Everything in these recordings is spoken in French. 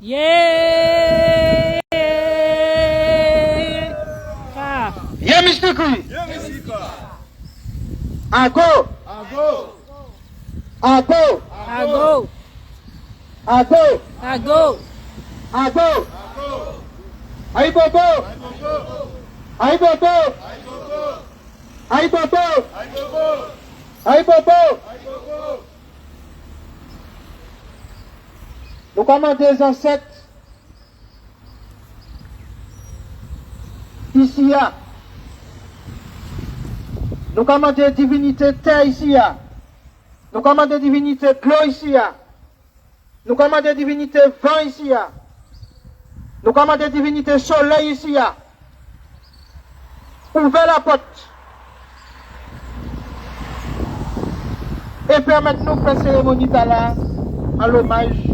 Yeah! Yeah, Mr. Kui. Ago. Ago! Ago. Ago! Ago. Ago! Ago. Aïe bobo. Aïe bobo. Aïe bobo. Aïe bobo. Nous commandons des ancêtres ici. Nous commandons des divinités terre ici. Nous commandons des divinités de l'eau ici. Nous commandons des divinités vent ici. Nous commandons des divinités soleil ici. Ouvrez la porte. Et permettez-nous de faire cérémonie là à l'hommage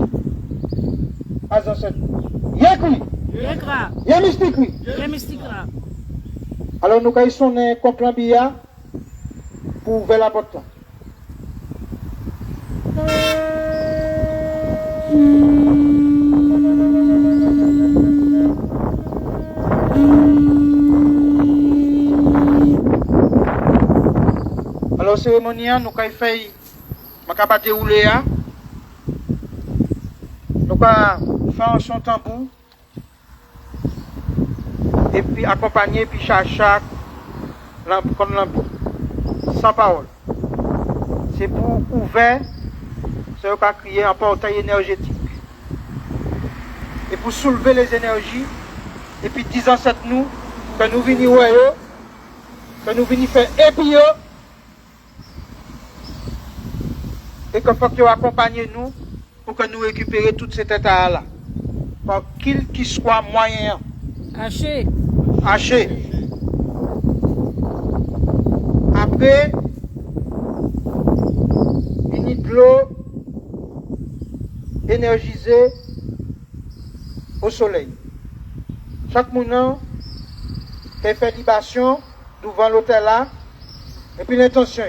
à nos ancêtres. Yekri. Yekra! Yemistikri. Yemistikra! Alors nous caissons un conclambia pour ouvrir la porte. Alors cérémonie nous caillons fait ma dérouler nous caillons faire un son tambour et puis accompagner puis chaque comme lambeau sans parole. C'est pour ouvrir, c'est pour crier un portail énergétique. Et pour soulever les énergies, et puis disant cette nous, que nous venons voir, que nous venons faire épio, et qu'il faut que vous accompagnez nous pour que nous récupérions tout cet état-là. Par qu'il soit moyen. Haché! Haché. Après, il y a de l'eau énergisée au soleil. Chaque moment, il fait libation devant l'hôtel là, et puis l'intention.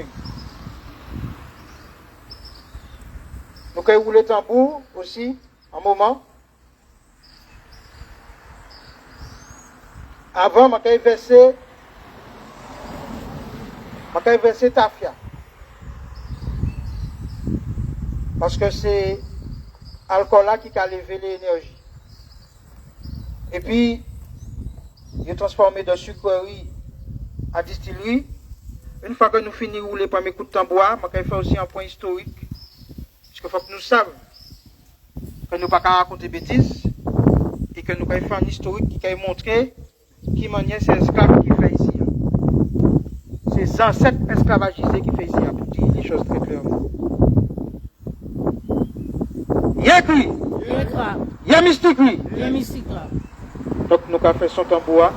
Nous avons roulé le tambour aussi, un moment. Avant, je vais verser tafia. Parce que c'est l'alcool là qui a levé l'énergie. Et puis, il est transformé de sucrerie à distillerie. Une fois que nous finissons de rouler par mes coups de tambour, je vais faire aussi un point historique. Parce qu'il faut que nous sachions que nous ne pouvons pas raconter des bêtises et que nous allons faire un historique qui va montrer qui manière ces esclaves qui fait ici. Ces ancêtres esclavagisés qui fait ici, pour dire les choses très clairement. Yekri! Yekra! Yemistikri! Yemistikra! Donc nous avons fait son tambour.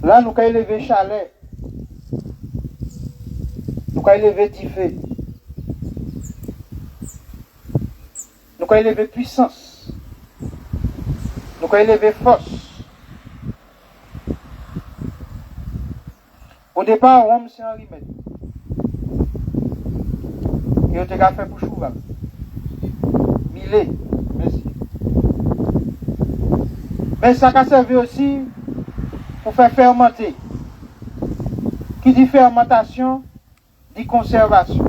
Là, nous avons élevé chalet. Nous avons élevé tifé. Nous avons élevé puissance. Nous avons élevé force. Au départ, Rome, c'est un remède. Et on a fait pour Chouval. Millet. Merci. Mais ça a servi aussi pour faire fermenter. Qui dit fermentation, dit conservation.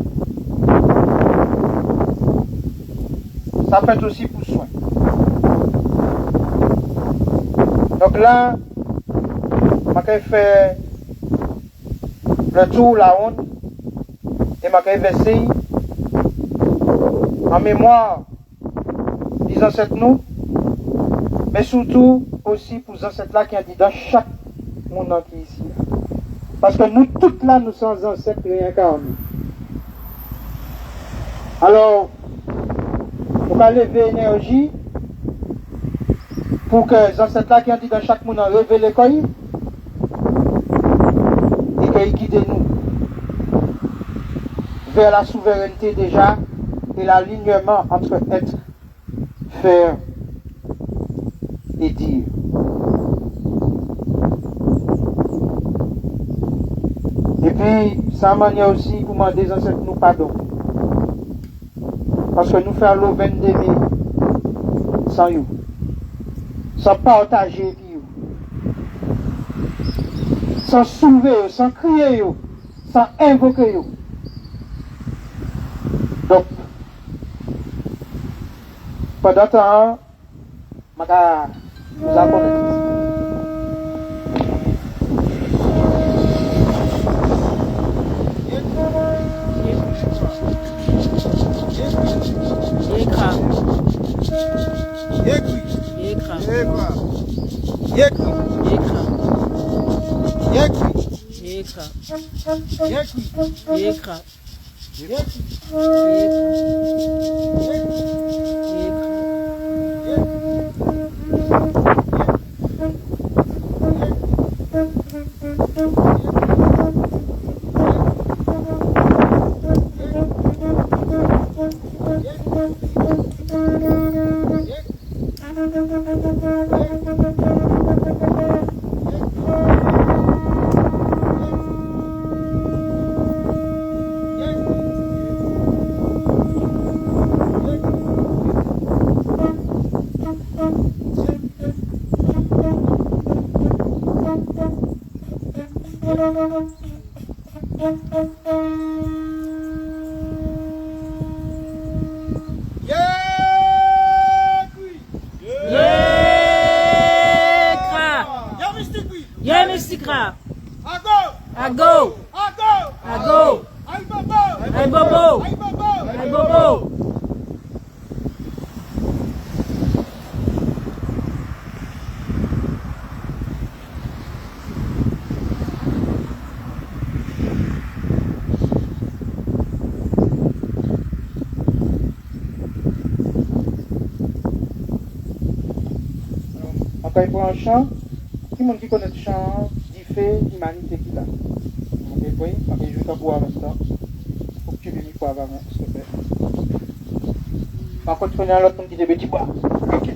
Ça fait aussi pour soin. Donc là, je vais faire le tour la honte et je vais verser en mémoire des ancêtres nous, mais surtout aussi pour les ancêtres là qui ont dit dans chaque monde qui est ici. Parce que nous toutes là, nous sommes ancêtres réincarnés. Alors, on va lever l'énergie pour que les ancêtres là qui ont dit dans chaque monde révèlent l'école et que pays guide nous vers la souveraineté déjà et l'alignement entre être, faire et dire. Et puis, ça manière aussi pour demander aux ancêtres nous pardon. Parce que nous faisons le 22 mai sans eux, sans partager, sans soulever, sans crier, sans invoquer. Donc, pendant ce temps, nous avons Quand il prend un chant, qui monde qui connaît le chant, il fait l'humanité qu'il a. Ok, oui, ok, je vais t'avoir en même temps. Il faut que tu viennes pour avant, s'il te plaît. Par contre, tu connais l'autre monde qui te dit quoi. Ok.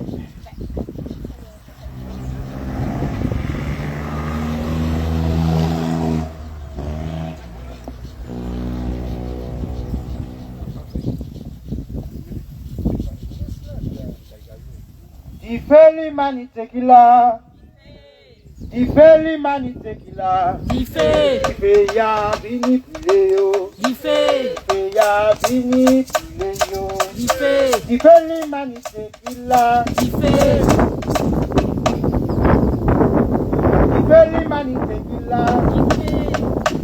Il fait l'humanité qu'il a. Il fait l'humanité qu'il a. Il fait. Il fait ya vini piléo. Il fait. Il fait ya vini piléo. Il fait. Il fait l'humanité qu'il a. Il fait. Il fait l'humanité qu'il a.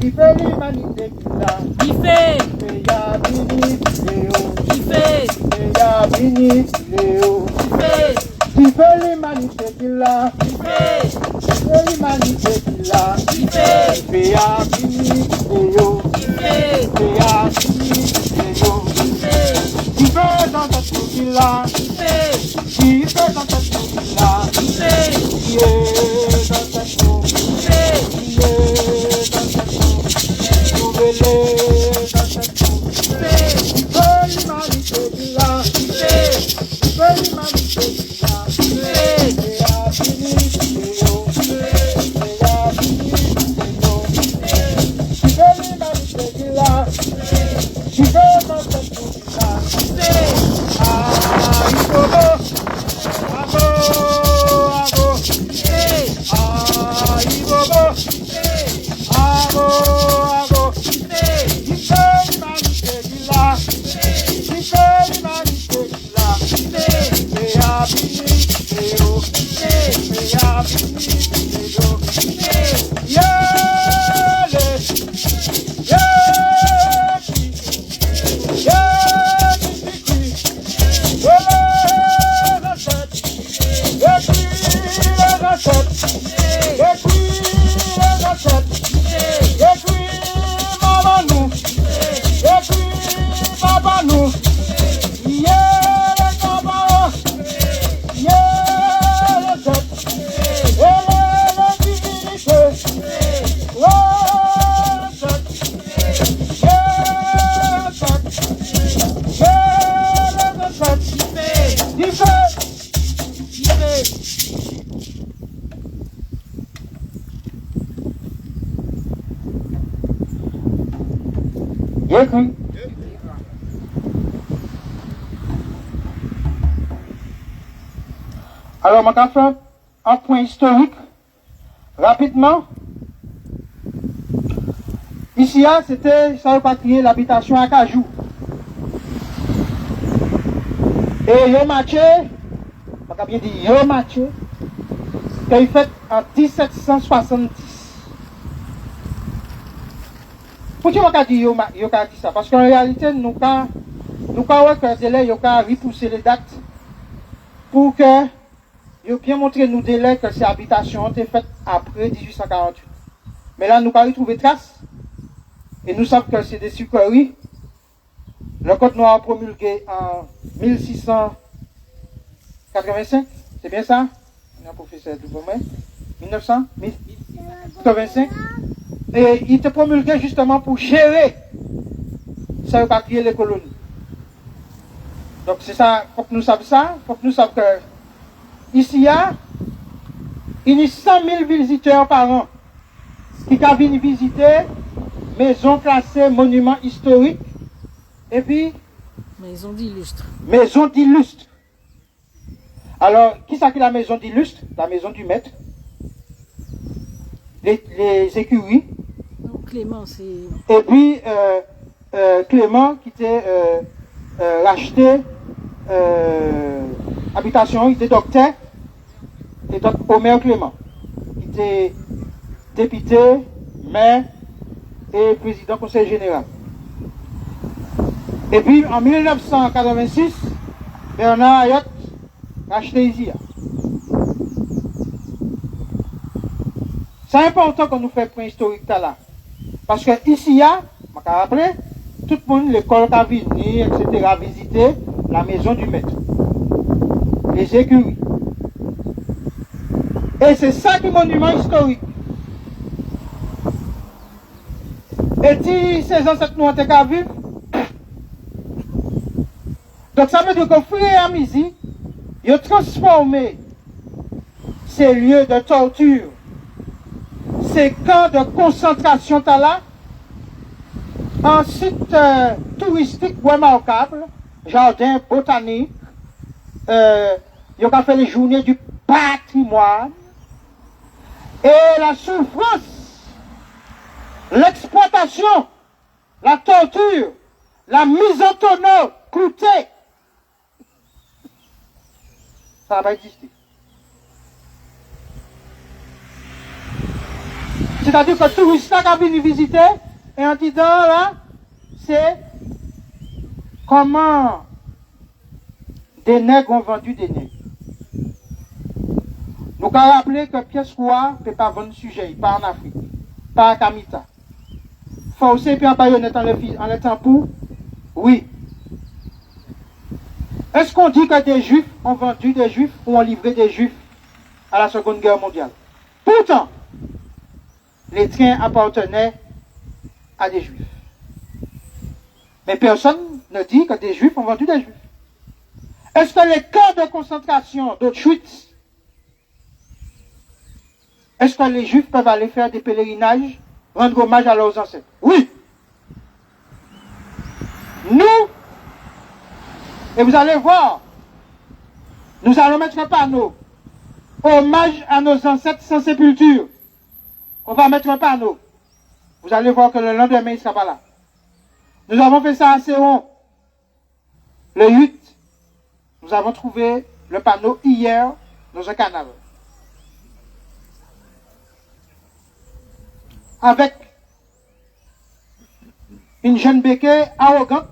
Il fait l'humanité qu'il a. Il fait. Il fait ya vini piléo. Il fait. Il fait ya vini piléo. Il fait. Il fait l'humanité qu'il a. Il fait. Il fait l'humanité qu'il a. Il fait. Il fait ya vini piléo. Il fait. Il fait ya vini piléo. Il fait. Il fait dans cette eau qu'il a. Il fait. Il fait dans cette eau qu'il a. Il fait. Il est dans cette eau. Il fait. Il est dans cette eau. Trouvez-le dans cette eau. Il fait. Il fait l'humanité qu'il a. Il fait. Il fait l'humanité qu'il a. Il fait. Il fait ya vini piléo. Il fait ya vini piléo. Il fait l'humanité qu'il a. Il fait dans cette eau qu'il a. Il fait. Ah, il faut beau. Bravo. Il fait. Ah, il faut beau. Il fait. Bravo. Il fait. Il écrit. Alors, je vais faire un point historique rapidement. Ici, c'était, ça va créer l'habitation à Cajou. Et yo matché, je vais bien dire yo matché, qu'il est fait en 1770. Pourquoi je dis yo dit ça? Parce qu'en réalité, nous avons repoussé les dates pour que yo bien montré nous délai que ces habitations ont été faites après 1848. Mais là, nous avons retrouvé trace et nous savons que c'est des sucreries. Le Code noir promulgué en 1685, c'est bien ça? On a un professeur de 1985. Et il était promulgué justement pour gérer ça va créer les colonies. Donc c'est ça, il faut que nous sachions ça, il faut que nous sachions que ici il y a 100 000 visiteurs par an qui viennent visiter maisons classées monuments historiques et puis Maison d'illustre. Maison d'illustre. Alors, qui c'est la maison d'illustre? La maison du maître. Les écuries. Non, Clément, c'est... Et puis, Clément qui était racheté habitation, il était docteur. Et donc, Omer Clément. Qui était député, maire et président conseil général. Et puis, en 1986, Bernard Ayotte a acheté ici. C'est important qu'on nous fait un point historique là. Parce que ici, je me rappelle, tout le monde, l'école qui a venu, etc., visiter la maison du maître. Les écuries. Et c'est ça qui est monument historique. Et si ces ancêtres nous ont été vus, donc ça veut dire qu'au fur et à mesure, ils ont transformé ces lieux de torture, ces camps de concentration là, en sites touristiques remarquables, jardins botaniques, ils ont fait les journées du patrimoine, et la souffrance, l'exploitation, la torture, la mise en tonneau, coûtée, ça va exister. C'est-à-dire que le touriste qui vient visiter, et en disant là, c'est comment des nègres ont vendu des nègres. Nous avons rappelé que Pierre Square ne peut pas vendre sujet, pas en Afrique, pas à Kamita. Forcé puis en baïonnette en étant pour, oui. Est-ce qu'on dit que des juifs ont vendu des juifs ou ont livré des juifs à la Seconde Guerre mondiale? Pourtant, les trains appartenaient à des juifs. Mais personne ne dit que des juifs ont vendu des juifs. Est-ce que les camps de concentration d'Auschwitz, est-ce que les juifs peuvent aller faire des pèlerinages, rendre hommage à leurs ancêtres? Oui. Nous, et vous allez voir, nous allons mettre un panneau, hommage à nos ancêtres sans sépulture. On va mettre un panneau. Vous allez voir que le lendemain, il ne sera pas là. Nous avons fait ça à Céron. Le 8, nous avons trouvé le panneau hier dans un canal. Avec une jeune béquée arrogante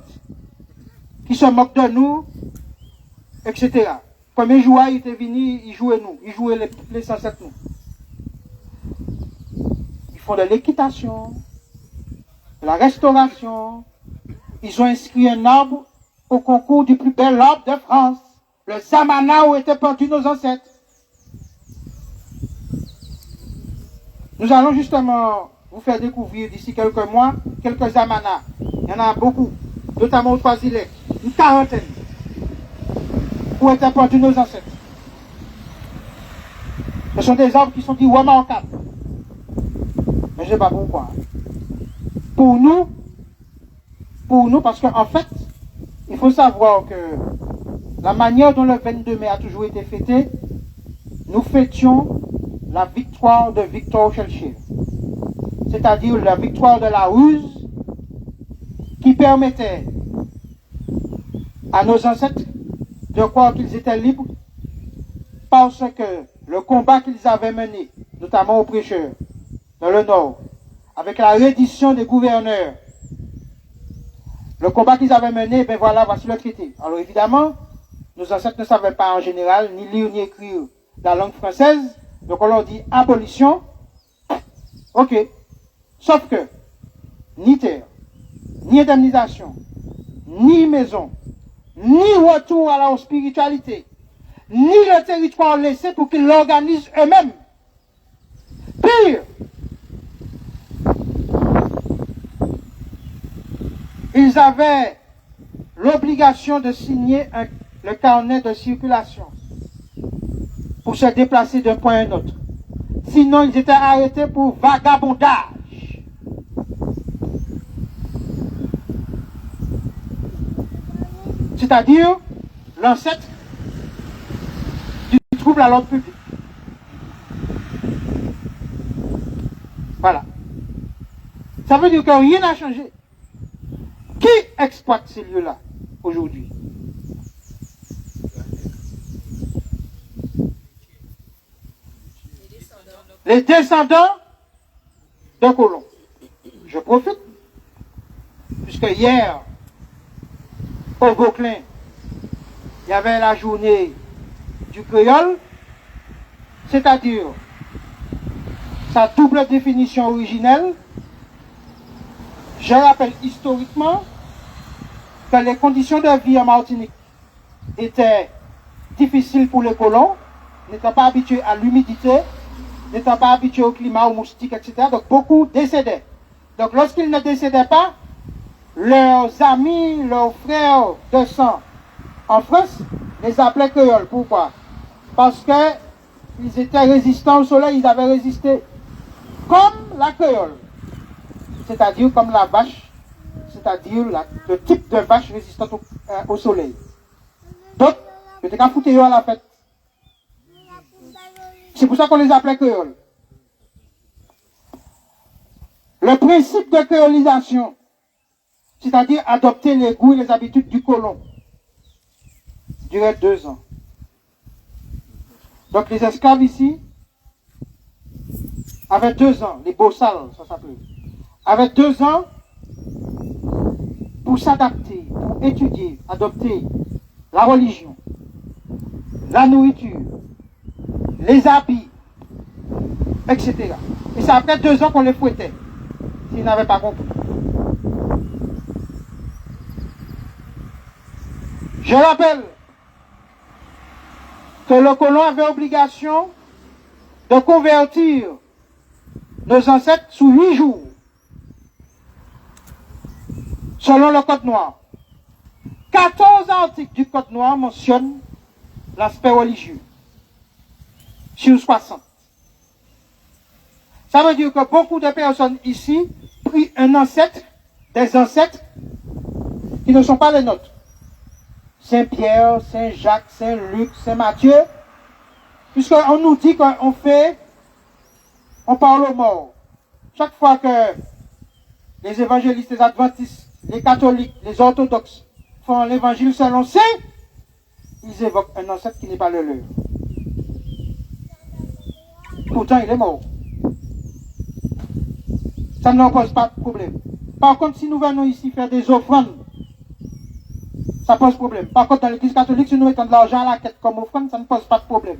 qui se moque de nous, etc. Premier joueur, il était venu, il jouait nous, il jouait les ancêtres nous. Ils font de l'équitation, de la restauration. Ils ont inscrit un arbre au concours du plus bel arbre de France, le Zamana où étaient pendus nos ancêtres. Nous allons justement vous faire découvrir d'ici quelques mois quelques Zamanas. Il y en a beaucoup, notamment au Trois-Îlets, une quarantaine, où étaient pendus nos ancêtres. Ce sont des arbres qui sont dits remarquables. Mais je ne sais pas pourquoi. Pour nous, pour nous, parce qu'en fait, il faut savoir que la manière dont le 22 mai a toujours été fêté, nous fêtions la victoire de Victor Schœlcher, c'est-à-dire la victoire de la ruse qui permettait à nos ancêtres de croire qu'ils étaient libres parce que le combat qu'ils avaient mené, notamment aux prêcheurs dans le Nord, avec la reddition des gouverneurs, le combat qu'ils avaient mené, ben voilà, voici le traité. Alors évidemment, nos ancêtres ne savaient pas en général ni lire ni écrire la langue française, donc on leur dit abolition. Ok. Sauf que, ni terre, ni indemnisation, ni maison, ni retour à la spiritualité, ni le territoire laissé pour qu'ils l'organisent eux-mêmes. Pire, ils avaient l'obligation de signer le carnet de circulation pour se déplacer d'un point à un autre. Sinon, ils étaient arrêtés pour vagabondage. C'est-à-dire l'ancêtre du trouble à l'ordre public. Voilà. Ça veut dire que rien n'a changé. Qui exploite ces lieux-là aujourd'hui? Les descendants de colons. Je profite, puisque hier, au Gauclin, il y avait la journée du créole, c'est-à-dire sa double définition originelle. Je rappelle historiquement que les conditions de vie en Martinique étaient difficiles pour les colons, n'étant pas habitués à l'humidité, n'étant pas habitués au climat, aux moustiques, etc. Donc beaucoup décédaient. Donc lorsqu'ils ne décédaient pas, leurs amis, leurs frères de sang en France les appelaient créoles. Pourquoi? Parce qu'ils étaient résistants au soleil, ils avaient résisté comme la créole, c'est-à-dire comme la vache, c'est-à-dire le type de vache résistante au soleil. Donc, ils étaient qu'à foutre à la fête. C'est pour ça qu'on les appelait créoles. Le principe de créolisation, c'est-à-dire adopter les goûts et les habitudes du colon, durait 2 ans. Donc les esclaves ici avaient 2 ans, les bossals, ça s'appelait, avaient 2 ans pour s'adapter, pour étudier, adopter la religion, la nourriture, les habits, etc. Et c'est après 2 ans qu'on les fouettait, s'ils n'avaient pas compris. Je rappelle que le colon avait obligation de convertir nos ancêtres sous 8 jours, selon le Code noir. 14 articles du Code noir mentionnent l'aspect religieux, sur 60. Ça veut dire que beaucoup de personnes ici prient un ancêtre, des ancêtres qui ne sont pas les nôtres. Saint-Pierre, Saint-Jacques, Saint-Luc, Saint-Matthieu, puisqu'on nous dit on parle aux morts. Chaque fois que les évangélistes, les adventistes, les catholiques, les orthodoxes font l'évangile selon Saint, ils évoquent un ancêtre qui n'est pas le leur. Pourtant, il est mort. Ça ne leur pose pas de problème. Par contre, si nous venons ici faire des offrandes, ça pose problème. Par contre, dans l'église catholique, si nous mettons de l'argent à la quête comme offrande, ça ne pose pas de problème.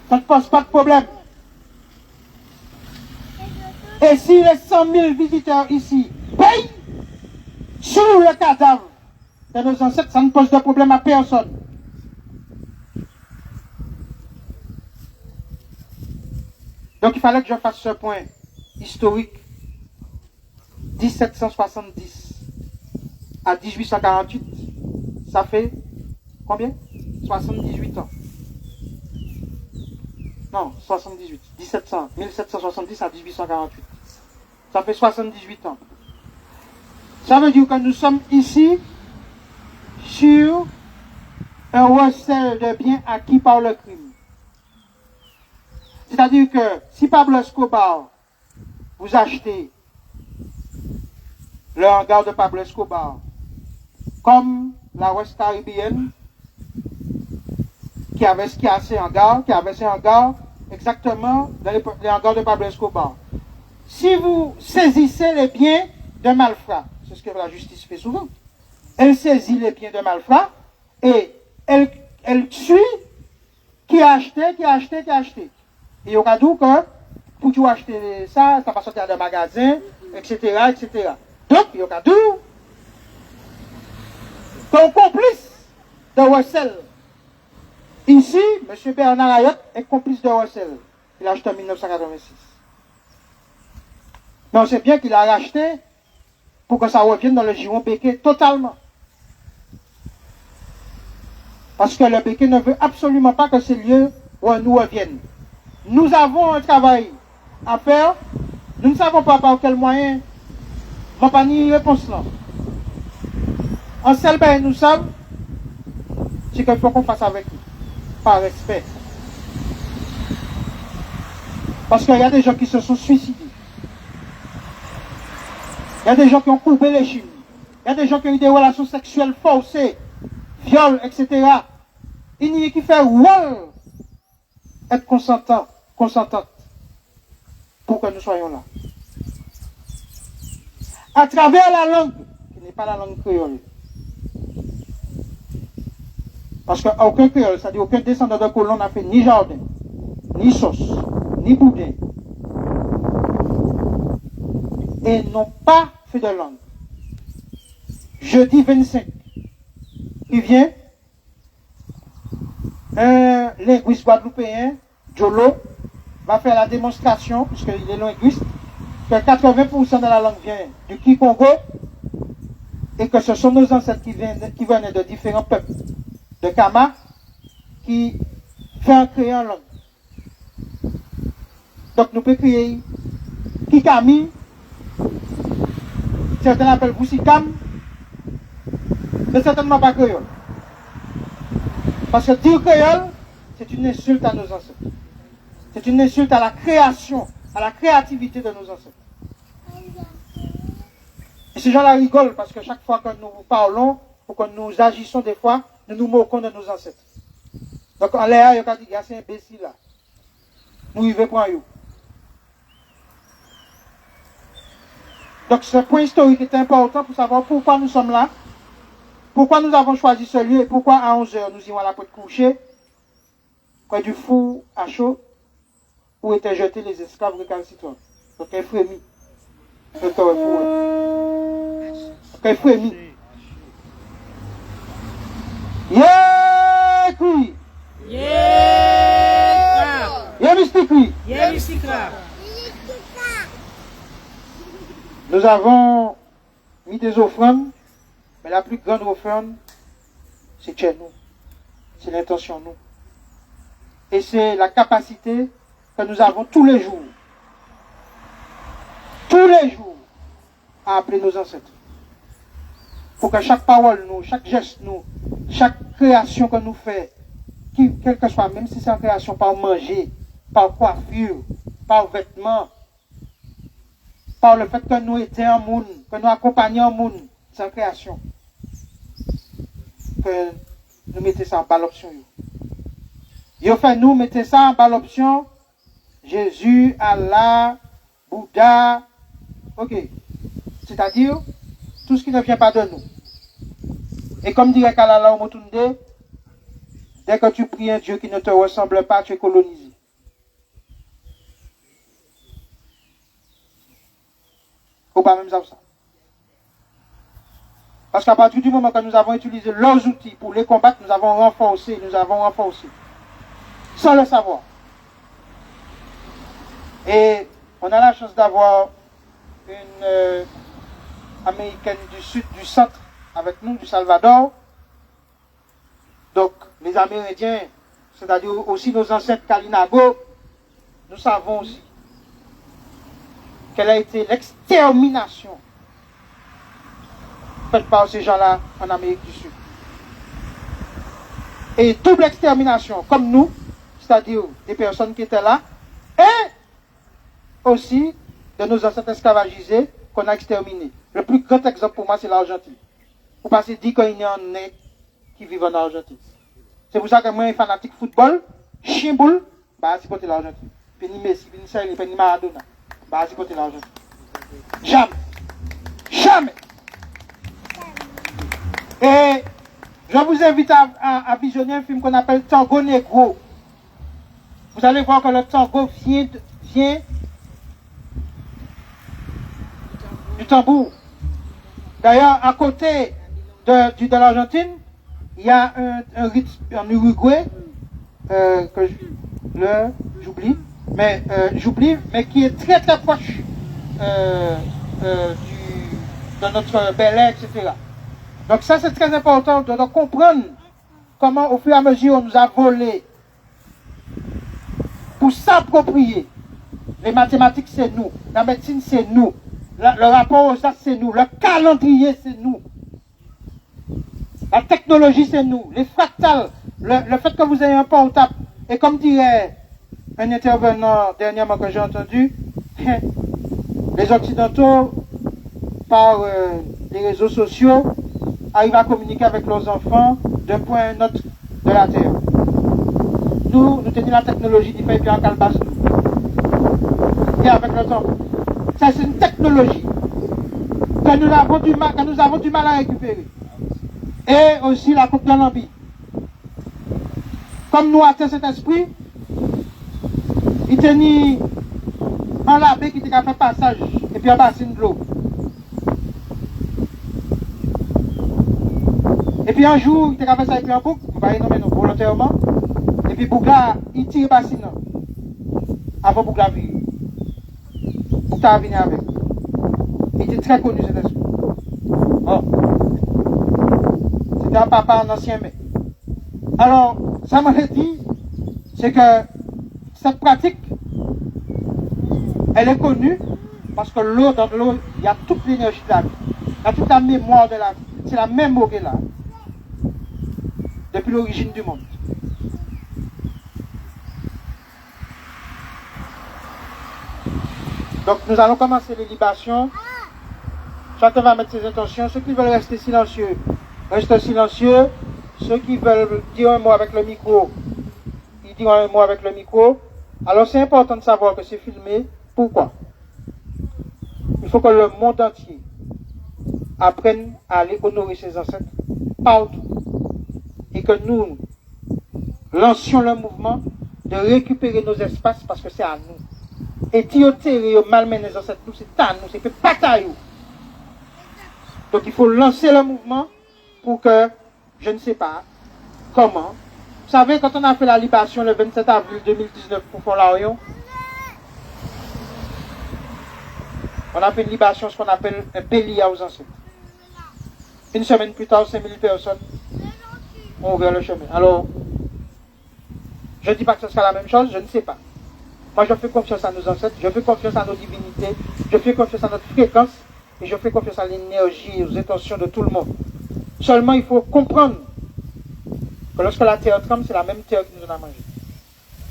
Ça ne pose pas de problème. Et si les 100 000 visiteurs ici payent sur le cadavre de nos ancêtres, ça ne pose de problème à personne. Donc il fallait que je fasse ce point historique. 1770 à 1848, ça fait combien? 78 ans. Non, 78. 1770 à 1848. Ça fait 78 ans. Ça veut dire que nous sommes ici sur un recel de biens acquis par le crime. C'est-à-dire que si Pablo Escobar vous achetez le hangar de Pablo Escobar, comme la West Caribbean, qui avait ces hangars exactement dans les hangars de Pablo Escobar. Si vous saisissez les biens de malfrats, c'est ce que la justice fait souvent, elle saisit les biens de malfrats et elle tue qui a acheté. Et il y a dit que pour tu acheter ça, ça va sortir dans le magasin, etc. Donc, il y a dit ton complice de Russell. Ici, M. Bernard Ayotte est complice de Russell. Il a acheté en 1986. Mais on sait bien qu'il a racheté pour que ça revienne dans le giron Béquet totalement. Parce que le Béquet ne veut absolument pas que ces lieux nous reviennent. Nous avons un travail à faire. Nous ne savons pas par quel moyen. On n'a pas ni réponse là. En seul ben nous sommes, c'est qu'il faut qu'on fasse avec lui. Par respect. Parce qu'il y a des gens qui se sont suicidés. Il y a des gens qui ont coupé les chines. Il y a des gens qui ont eu des relations sexuelles forcées, viols, etc. Il n'y a qui fait rôle être consentante pour que nous soyons là. À travers la langue, qui n'est pas la langue créole. Parce qu'aucun créole, c'est-à-dire aucun descendant de colon n'a fait ni jardin, ni sauce, ni boudin. Et n'ont pas fait de langue. Jeudi 25, il vient, un linguiste guadeloupéen, Jolo, va faire la démonstration, puisqu'il est linguiste, que 80% de la langue vient du Kikongo et que ce sont nos ancêtres qui venaient de différents peuples de Kama qui font créer une langue. Donc nous pouvons créer Kikami, certains appellent Boussikam, mais certainement pas créole. Parce que dire créole, c'est une insulte à nos ancêtres. C'est une insulte à la création, à la créativité de nos ancêtres. Et ces gens-là rigolent parce que chaque fois que nous parlons ou que nous agissons des fois, nous nous moquons de nos ancêtres. Donc en l'air, il y a des gars, c'est imbécile là. Nous y prendre eux. Donc ce point historique est important pour savoir pourquoi nous sommes là, pourquoi nous avons choisi ce lieu et pourquoi à 11h nous irons à la porte coucher, près du four à chaud, où étaient jetés les esclaves récalcitrants. Donc il frémit. Le corps est pour eux. Donc il frémit. Yeah, cri. Yeah, mystique, cri. Yeah, mystique, là. Nous avons mis des offrandes, mais la plus grande offrande, c'est chez nous. C'est l'intention nous. Et c'est la capacité que nous avons tous les jours, à appeler nos ancêtres. Pour que chaque parole nous, chaque geste nous, chaque création que nous faisons, quelle que soit, même si c'est une création par manger, par coiffure, par vêtements, par le fait que nous étions en monde, que nous accompagnons en monde, c'est une création. Que nous mettons ça en bas l'option. Il fait nous mettez ça en bas l'option. Jésus, Allah, Bouddha, ok. C'est-à-dire, tout ce qui ne vient pas de nous. Et comme dirait Kalala Omotunde, dès que tu pries un Dieu qui ne te ressemble pas, tu es colonisé. Faut pas même ça. Parce qu'à partir du moment que nous avons utilisé leurs outils pour les combattre, nous avons renforcé. Sans le savoir. Et on a la chance d'avoir une américaine du sud, du centre, avec nous, du Salvador. Donc, les Amérindiens, c'est-à-dire aussi nos ancêtres Kalinago, nous savons aussi quelle a été l'extermination faite par ces gens-là en Amérique du Sud. Et double extermination, comme nous, c'est-à-dire des personnes qui étaient là, et aussi de nos ancêtres esclavagisés qu'on a exterminés. Le plus grand exemple pour moi, c'est l'Argentine. Vous passez 10 quand il y en a qui vivent en Argentine. C'est pour ça que moi, un fanatique football, chien boule, bah, c'est côté l'Argentine. Puis ni Messi, puis ni Sarri, puis ni Maradona, bah, c'est côté l'Argentine. Jamais. Jamais. Et je vous invite à visionner un film qu'on appelle Tango Negro. Vous allez voir que le tango vient du tambour. D'ailleurs, à côté de l'Argentine, il y a un rythme en Uruguay, j'oublie, mais qui est très très proche de notre Bel Air, etc. Donc ça, c'est très important de comprendre comment, au fur et à mesure, on nous a volé pour s'approprier. Les mathématiques, c'est nous. La médecine, c'est nous. Le rapport aux arts, c'est nous. Le calendrier, c'est nous. La technologie, c'est nous. Les fractales, le fait que vous ayez un portable. Et comme dirait un intervenant dernièrement que j'ai entendu, les Occidentaux, par les réseaux sociaux, arrivent à communiquer avec leurs enfants d'un point à un autre de la Terre. Nous tenons la technologie qui fait bien calbas. Et avec le temps. Ça, c'est une technologie que nous avons du mal à récupérer. Et aussi la coupe de l'Ambie. Comme nous avons cet esprit, il tenait un labé qui a fait passage et puis un bassin de l'eau. Et puis un jour, il a fait ça avec un bouc, on va y nommer volontairement. Et puis bouc là, il tire le bassin avant bouc la vie. Bouc a venu avec. Il était très connu cet esprit. Oh. C'était un papa, un ancien mec. Alors, ça m'a dit, c'est que cette pratique, elle est connue parce que l'eau, dans l'eau, il y a toute l'énergie de la vie. Il y a toute la mémoire de la vie. C'est la même eau qu'elle a. Depuis l'origine du monde. Donc nous allons commencer les libations. Chacun va mettre ses intentions. Ceux qui veulent rester silencieux, restent silencieux. Ceux qui veulent dire un mot avec le micro, ils diront un mot avec le micro. Alors c'est important de savoir que c'est filmé. Pourquoi? Il faut que le monde entier apprenne à aller honorer ses ancêtres partout. Et que nous lancions le mouvement de récupérer nos espaces parce que c'est à nous. Et tioter et malmener les ancêtres, c'est à nous, c'est pas bataille. Donc il faut lancer le mouvement pour que, je ne sais pas comment. Vous savez, quand on a fait la libération le 27 avril 2019 pour Fort-Larion, on a fait une libération, ce qu'on appelle un bélia aux ancêtres. Une semaine plus tard, 5000 personnes ont ouvert le chemin. Alors, je ne dis pas que ce sera la même chose, je ne sais pas. Moi, je fais confiance à nos ancêtres, je fais confiance à nos divinités, je fais confiance à notre fréquence, et je fais confiance à l'énergie et aux intentions de tout le monde. Seulement, il faut comprendre que lorsque la terre tremble, c'est la même terre qui nous en a mangé.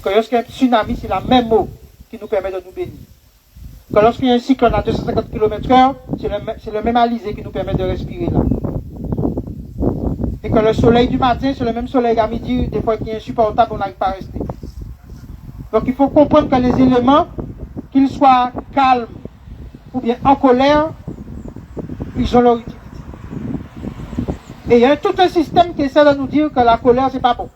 Que lorsqu'il y a un tsunami, c'est la même eau qui nous permet de nous bénir. Que lorsqu'il y a un cyclone à 250 km/h, c'est le même alizé qui nous permet de respirer là. Et que le soleil du matin, c'est le même soleil à midi, des fois qui est insupportable, on n'arrive pas à rester. Donc il faut comprendre que les éléments, qu'ils soient calmes ou bien en colère, ils ont leur utilité. Et il y a tout un système qui essaie de nous dire que la colère, c'est pas bon.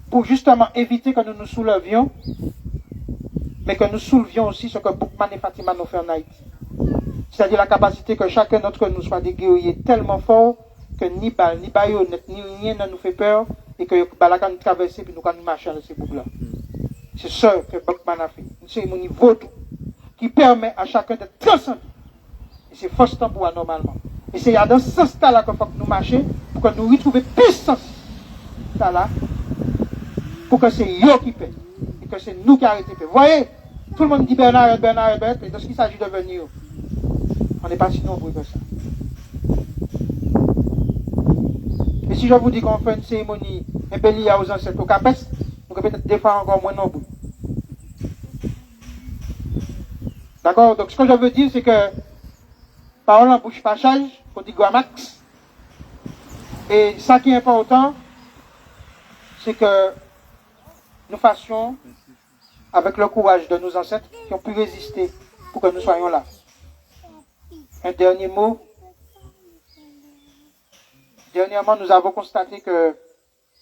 Pour justement éviter que nous nous soulevions, mais que nous soulevions aussi ce que Boukman et Fatima nous font en Haïti. C'est-à-dire la capacité que chacun d'entre nous soit des guerriers tellement forts que ni balle, ni baïonnette, ni rien ne nous fait peur et que quand nous traversons puis nous quand nous marchons dans ces boucles-là. C'est ça que Boukman a fait. Une cérémonie vaudou qui permet à chacun d'être transcendé. Et c'est force tambour normalement. Et c'est dans ce sens-là qu'il faut que nous marchions pour que nous retrouvions puissance. Là, pour que c'est eux qui paient. Et que c'est nous qui arrêtons. Vous voyez, tout le monde dit Bernard, et lorsqu'il s'agit de venir, on n'est pas si nombreux que ça. Et si je vous dis qu'on fait une cérémonie, un bélier aux ancêtres au Capes, on peut peut-être des fois encore moins nombreux. D'accord? Donc ce que je veux dire, c'est que parole en bouche pachage, on dit Guamax. Et ça qui est important, c'est que nous fassions avec le courage de nos ancêtres qui ont pu résister pour que nous soyons là. Un dernier mot. Dernièrement, nous avons constaté que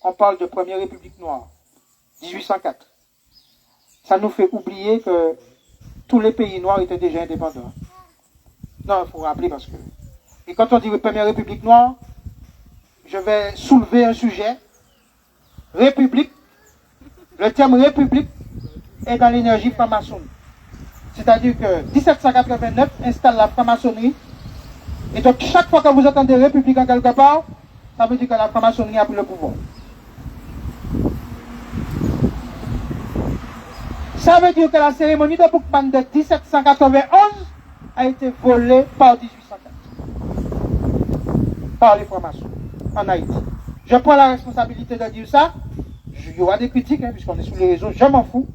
on parle de Première République noire, 1804. Ça nous fait oublier que tous les pays noirs étaient déjà indépendants. Non, il faut rappeler parce que... Et quand on dit Première République noire, je vais soulever un sujet. République, le terme république est dans l'énergie franc-maçonne. C'est-à-dire que 1789 installe la franc-maçonnerie. Et donc chaque fois que vous entendez république en quelque part, ça veut dire que la franc-maçonnerie a pris le pouvoir. Ça veut dire que la cérémonie de Boukman de 1791 a été volée par 1804. Par les francs-maçons en Haïti. Je prends la responsabilité de dire ça. Il y aura des critiques, hein, puisqu'on est sur les réseaux, je m'en fous.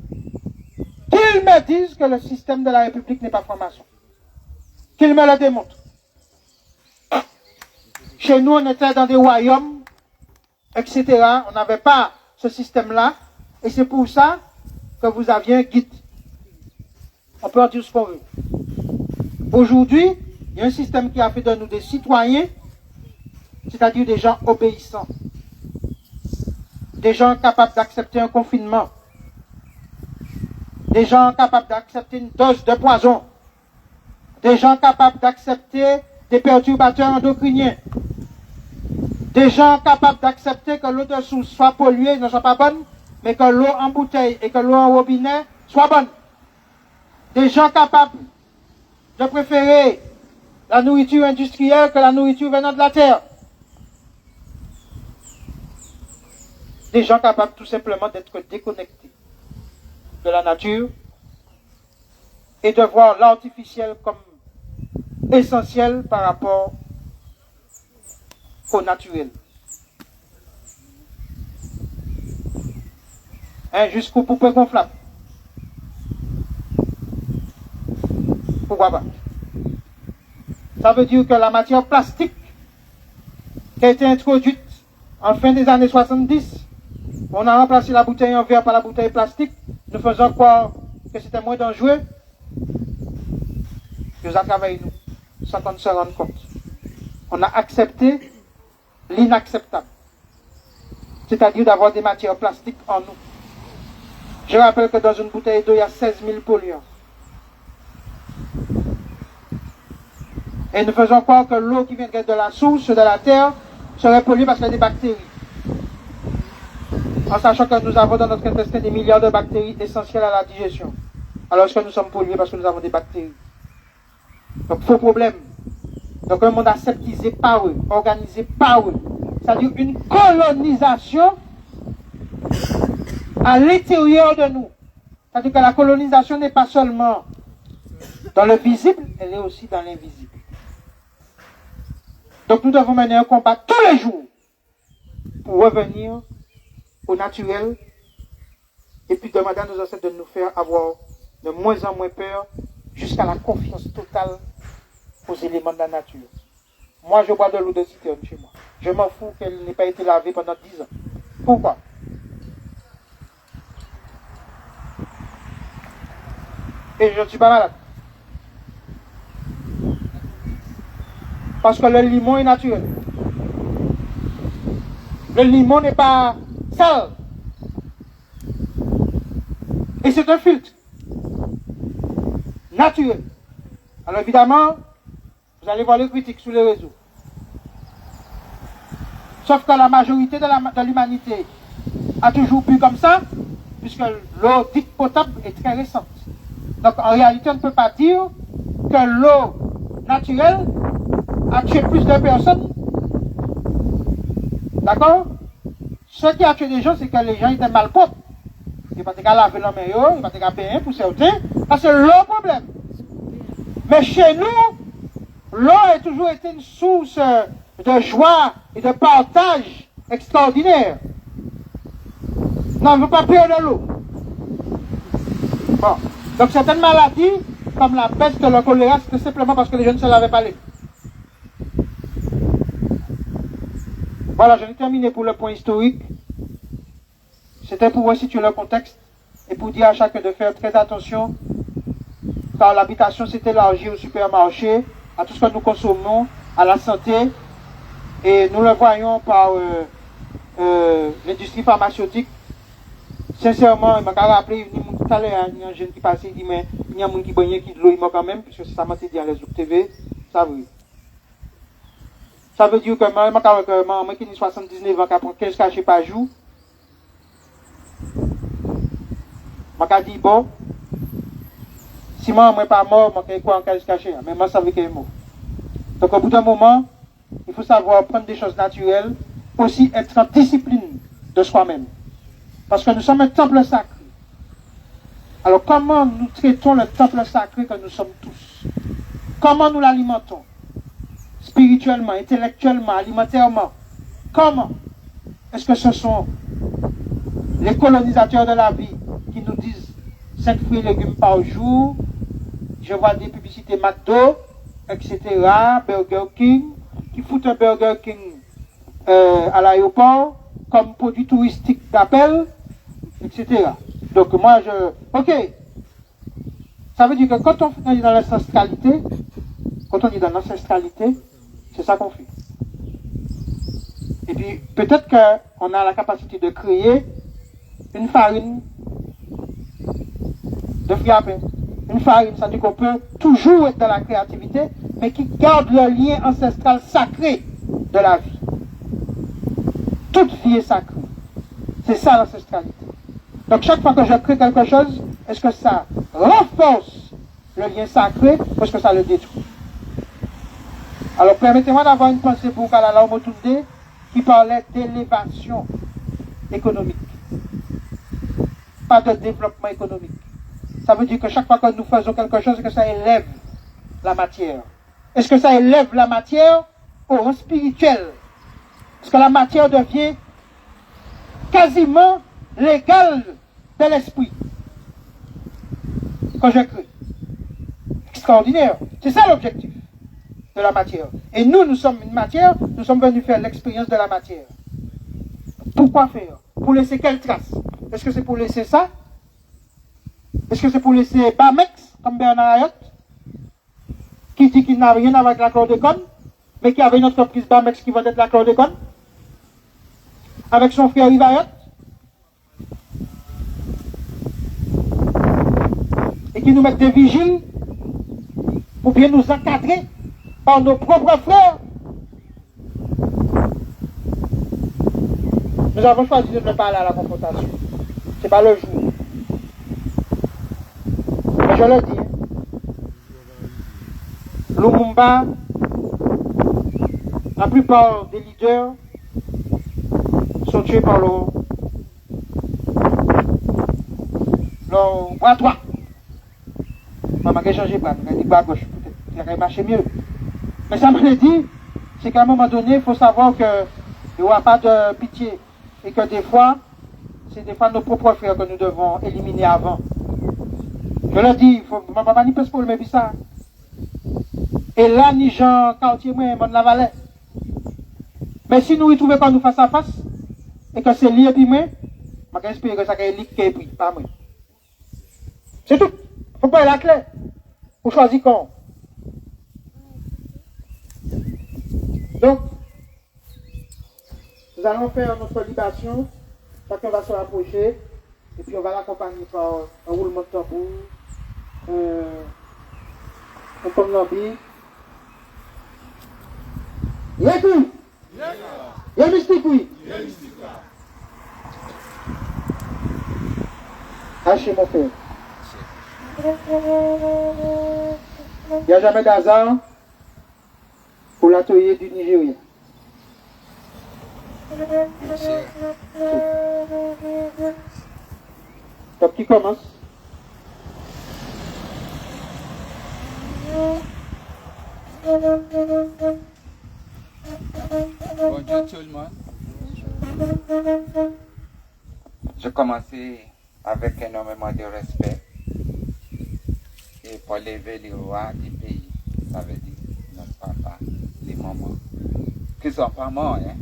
Qu'ils me disent que le système de la République n'est pas franc-maçon. Qu'ils me le démontrent. Chez nous, on était dans des royaumes, etc. On n'avait pas ce système-là. Et c'est pour ça que vous aviez un guide. On peut en dire ce qu'on veut. Aujourd'hui, il y a un système qui a fait de nous des citoyens, c'est-à-dire des gens obéissants. Des gens capables d'accepter un confinement. Des gens capables d'accepter une dose de poison. Des gens capables d'accepter des perturbateurs endocriniens. Des gens capables d'accepter que l'eau de source soit polluée, ne soit pas bonne, mais que l'eau en bouteille et que l'eau en robinet soit bonne. Des gens capables de préférer la nourriture industrielle que la nourriture venant de la terre. Des gens capables tout simplement d'être déconnectés de la nature et de voir l'artificiel comme essentiel par rapport au naturel. Hein, jusqu'au poupée gonflable. Pourquoi pas? Ça veut dire que la matière plastique qui a été introduite en fin des années 70, on a remplacé la bouteille en verre par la bouteille plastique, nous faisons croire que c'était moins dangereux. Nous avons travaillé nous, sans qu'on se rende compte. On a accepté l'inacceptable, c'est-à-dire d'avoir des matières plastiques en nous. Je rappelle que dans une bouteille d'eau, il y a 16 000 polluants. Et nous faisons croire que l'eau qui viendrait de la source, de la terre, serait polluée parce qu'il y a des bactéries. En sachant que nous avons dans notre intestin des milliards de bactéries essentielles à la digestion. Alors est-ce que nous sommes pollués parce que nous avons des bactéries? Donc faux problème. Donc un monde aseptisé par eux, organisé par eux. C'est-à-dire une colonisation à l'intérieur de nous. C'est-à-dire que la colonisation n'est pas seulement dans le visible, elle est aussi dans l'invisible. Donc nous devons mener un combat tous les jours pour revenir au naturel et puis demander à nos ancêtres de nous faire avoir de moins en moins peur jusqu'à la confiance totale aux éléments de la nature. Moi, je bois de l'eau de citerne chez moi. Je m'en fous qu'elle n'ait pas été lavée pendant 10 ans. Pourquoi? Et je ne suis pas malade. Parce que le limon est naturel. Le limon n'est pas sale. Et c'est un filtre naturel. Alors évidemment, vous allez voir les critiques sur les réseaux. Sauf que la majorité de l'humanité a toujours bu comme ça, puisque l'eau dite potable est très récente. Donc en réalité, on ne peut pas dire que l'eau naturelle a tué plus de personnes. D'accord? Ce qui a tué des gens, c'est que les gens étaient mal propres. Ils n'ont pas lavé leur maillot, ils n'ont pas payé pour certains. Ça, c'est le problème. Mais chez nous, l'eau a toujours été une source de joie et de partage extraordinaire. Non, on ne veut pas perdre de l'eau. Bon. Donc certaines maladies, comme la peste, le choléra, c'était simplement parce que les jeunes ne se lavaient pas les mains. Voilà, j'en ai terminé pour le point historique. C'était pour resituer le contexte et pour dire à chacun de faire très attention, car l'habitation s'est élargie au supermarché, à tout ce que nous consommons, à la santé, et nous le voyons par l'industrie pharmaceutique. Sincèrement, il m'a rappelé, il y a un jeune qui passait, il dit, mais il y a un monde qui boit qui de l'eau, il m'a quand même, puisque c'est ça m'a dit à les TV, ça veut. Ça veut dire que moi qui ai 79 ans, qui prend 15 cachets par jour, je dis, bon, si moi je ne suis pas mort, je suis en 15 cachets, mais moi je savais qu'il est mort. Donc au bout d'un moment, il faut savoir prendre des choses naturelles, aussi être en discipline de soi-même. Parce que nous sommes un temple sacré. Alors comment nous traitons le temple sacré que nous sommes tous? Comment nous l'alimentons? Spirituellement, intellectuellement, alimentairement. Comment? Est-ce que ce sont les colonisateurs de la vie qui nous disent 5 fruits et légumes par jour? Je vois des publicités McDo, etc., Burger King, qui foutent un Burger King à l'aéroport comme produit touristique d'appel, etc. Donc moi ok, ça veut dire que quand on est dans l'ancestralité, c'est ça qu'on fait. Et puis peut-être qu'on a la capacité de créer une farine de fruits à pain. Une farine, ça veut dire qu'on peut toujours être dans la créativité, mais qui garde le lien ancestral sacré de la vie. Toute vie est sacrée. C'est ça l'ancestralité. Donc chaque fois que je crée quelque chose, est-ce que ça renforce le lien sacré ou est-ce que ça le détruit? Alors permettez-moi d'avoir une pensée pour Kalala Omotunde qui parlait d'élévation économique. Pas de développement économique. Ça veut dire que chaque fois que nous faisons quelque chose, est-ce que ça élève la matière? Est-ce que ça élève la matière au rang spirituel? Est-ce que la matière devient quasiment l'égale de l'esprit que je crée? Extraordinaire. C'est ça l'objectif de la matière. Et nous sommes une matière, nous sommes venus faire l'expérience de la matière. Pourquoi faire? Pour laisser quelle trace? Est-ce que c'est pour laisser ça? Est-ce que c'est pour laisser Bamex, comme Bernard Hayot, qui dit qu'il n'a rien avec la chlordécone, mais qui avait une entreprise Bamex qui vendait de la chlordécone, avec son frère Yves Hayot, et qui nous mettent des vigiles pour bien nous encadrer par nos propres frères. Nous avons choisi de ne pas aller à la confrontation. Ce n'est pas le jour. Mais je le dis. Lumumba, la plupart des leaders sont tués par leur bras droit. Maman a changé de bras, il a dit bras gauche, peut-être, il aurait marché mieux. Mais ça me dit, c'est qu'à un moment donné, il faut savoir qu'il n'y aura pas de pitié. Et que des fois, c'est des fois nos propres frères que nous devons éliminer avant. Je le dis, il faut, ma maman n'y peut pas le même ça. Et là, ni Jean Cartier, moi, mon la Valais. Mais si nous y trouvons pas nous face à face, et que c'est lié, puis moi, je espère que ça va être qui est pris, pas moi. C'est tout. Il faut pas la clé. Pour choisir quand. Donc, nous allons faire notre libation. Chacun va se rapprocher. Et puis on va l'accompagner par un roulement de tambour, un pomme lambi. Yékou! Yé mystique, oui! Hachez mon frère. Il n'y a jamais d'hasard pour l'atelier du Nigeria. Donc qui commence? Bonjour tout le monde. Je commençais avec énormément de respect et pour lever les rois du pays, ça veut dire notre papa, les mamans, qui ne sont pas morts, hein,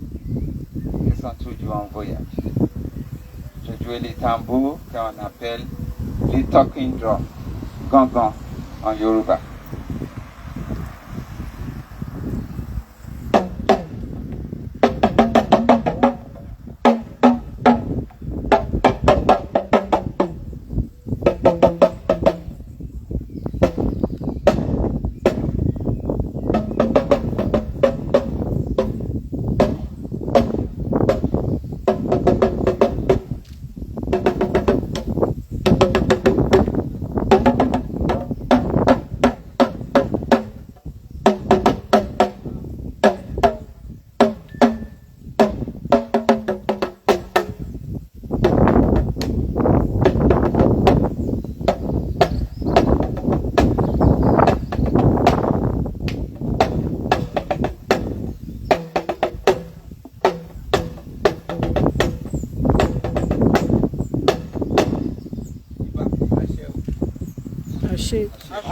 qui sont toujours en voyage. Je jouais les tambours qu'on appelle les talking drum, gangan en Yoruba.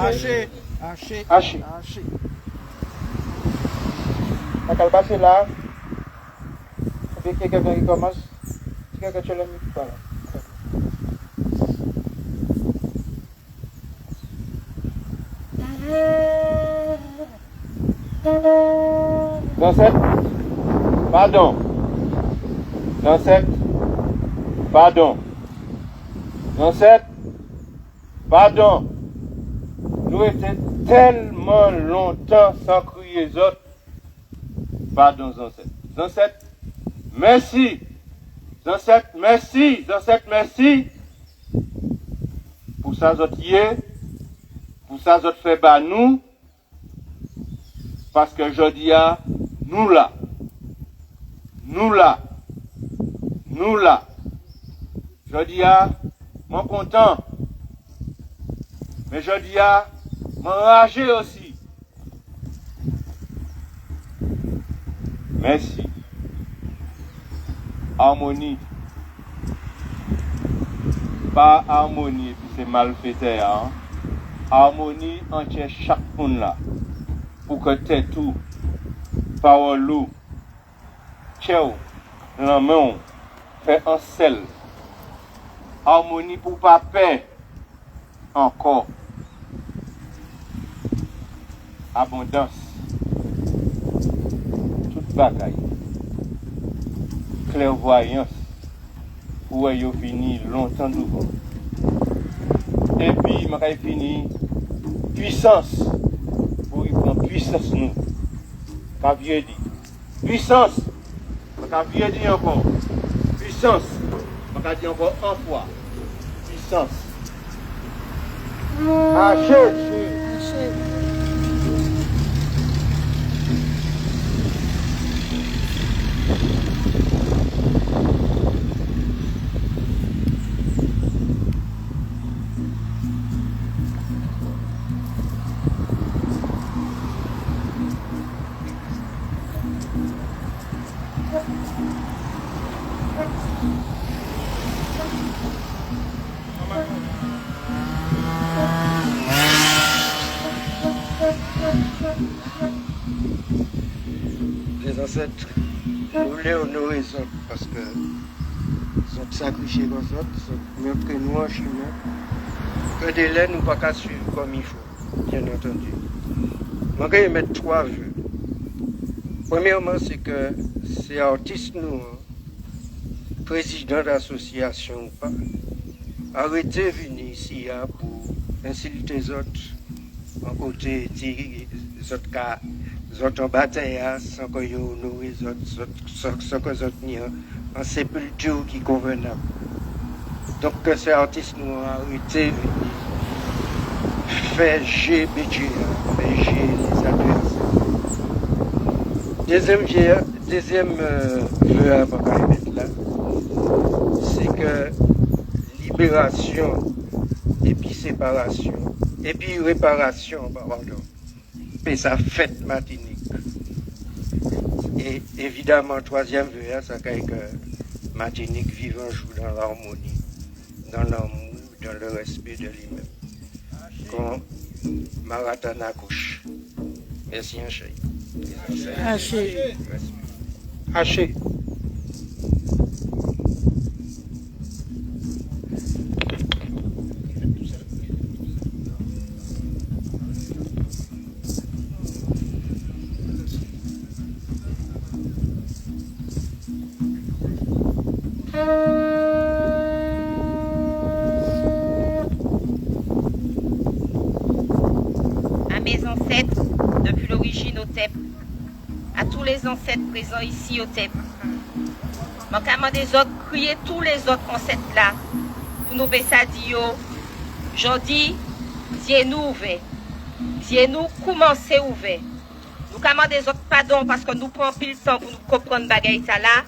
Haché. Haché. La calebasse est là. Et puis quelqu'un qui commence. Quelqu'un qui le met par là. Dansette. Pardon. Dansette. Pardon. Dansette. Pardon. Nous étions tellement longtemps sans crier les autres. Pardon, Zancette. Zancette, merci. Zancette, merci. Zancette, merci. Pour ça, autres yeux. Pour ça, autres fait bas nous. Parce que je dis à nous là. Nous là. Nous là. Je dis à mon content. Mais je dis à m'enrager aussi. Merci. Harmonie. Pas harmonie, puis c'est mal fait. Hein? Harmonie entre chaque monde là. Pour que t'aies tout. Parole loup. Tchèo. La main. Fait un sel. Harmonie pour pas paix. Encore. Abondance. Toute bagaille. Clairvoyance. Où est-ce fini longtemps devant. Et puis, je fini puissance. Pour y prendre puissance nous. Qu'a vieux dit. Puissance. Qu'a vieux dit encore. Puissance. Qu'a dit encore une fois. Puissance. Haché. Les ancêtres, nous voulons honorer les autres parce que ils ont sacrifié les autres, ils ont montré nous en chemin. Que des laits, nous ne pouvons pas suivre comme il faut, bien entendu. Je vais mettre 3 vœux. Premièrement, c'est que ces artistes, nous, président d'association ou pas, arrêtez de venir ici pour insulter les autres, en côté des autres cas. Les autres en bataille sans que les autres, sans que les autres n'y en sépulture qui est convenable. Donc que ces artistes nous ont arrêté de venir faire GBG, faire G les adversaires. Deuxième vœu avant qu'on mette là, c'est que libération et puis séparation, et puis réparation, pardon. respect sa fête Martinique. Et évidemment, troisième vœu, ça fait que Martinique vive un jour dans l'harmonie, dans l'amour, dans le respect de lui-même. Quand Marathon accouche. Merci, un chéri. Haché. Haché. À mes ancêtres, depuis l'origine au TEP, à tous les ancêtres présents ici au TEP, manquement des autres, crier tous les autres ancêtres là, pour nous Bessadio, j'en dis, nous ouvert, nous commencer ouvert. Nous commandons des autres pardon parce que nous prenons plus le temps pour nous comprendre bagaille ça là,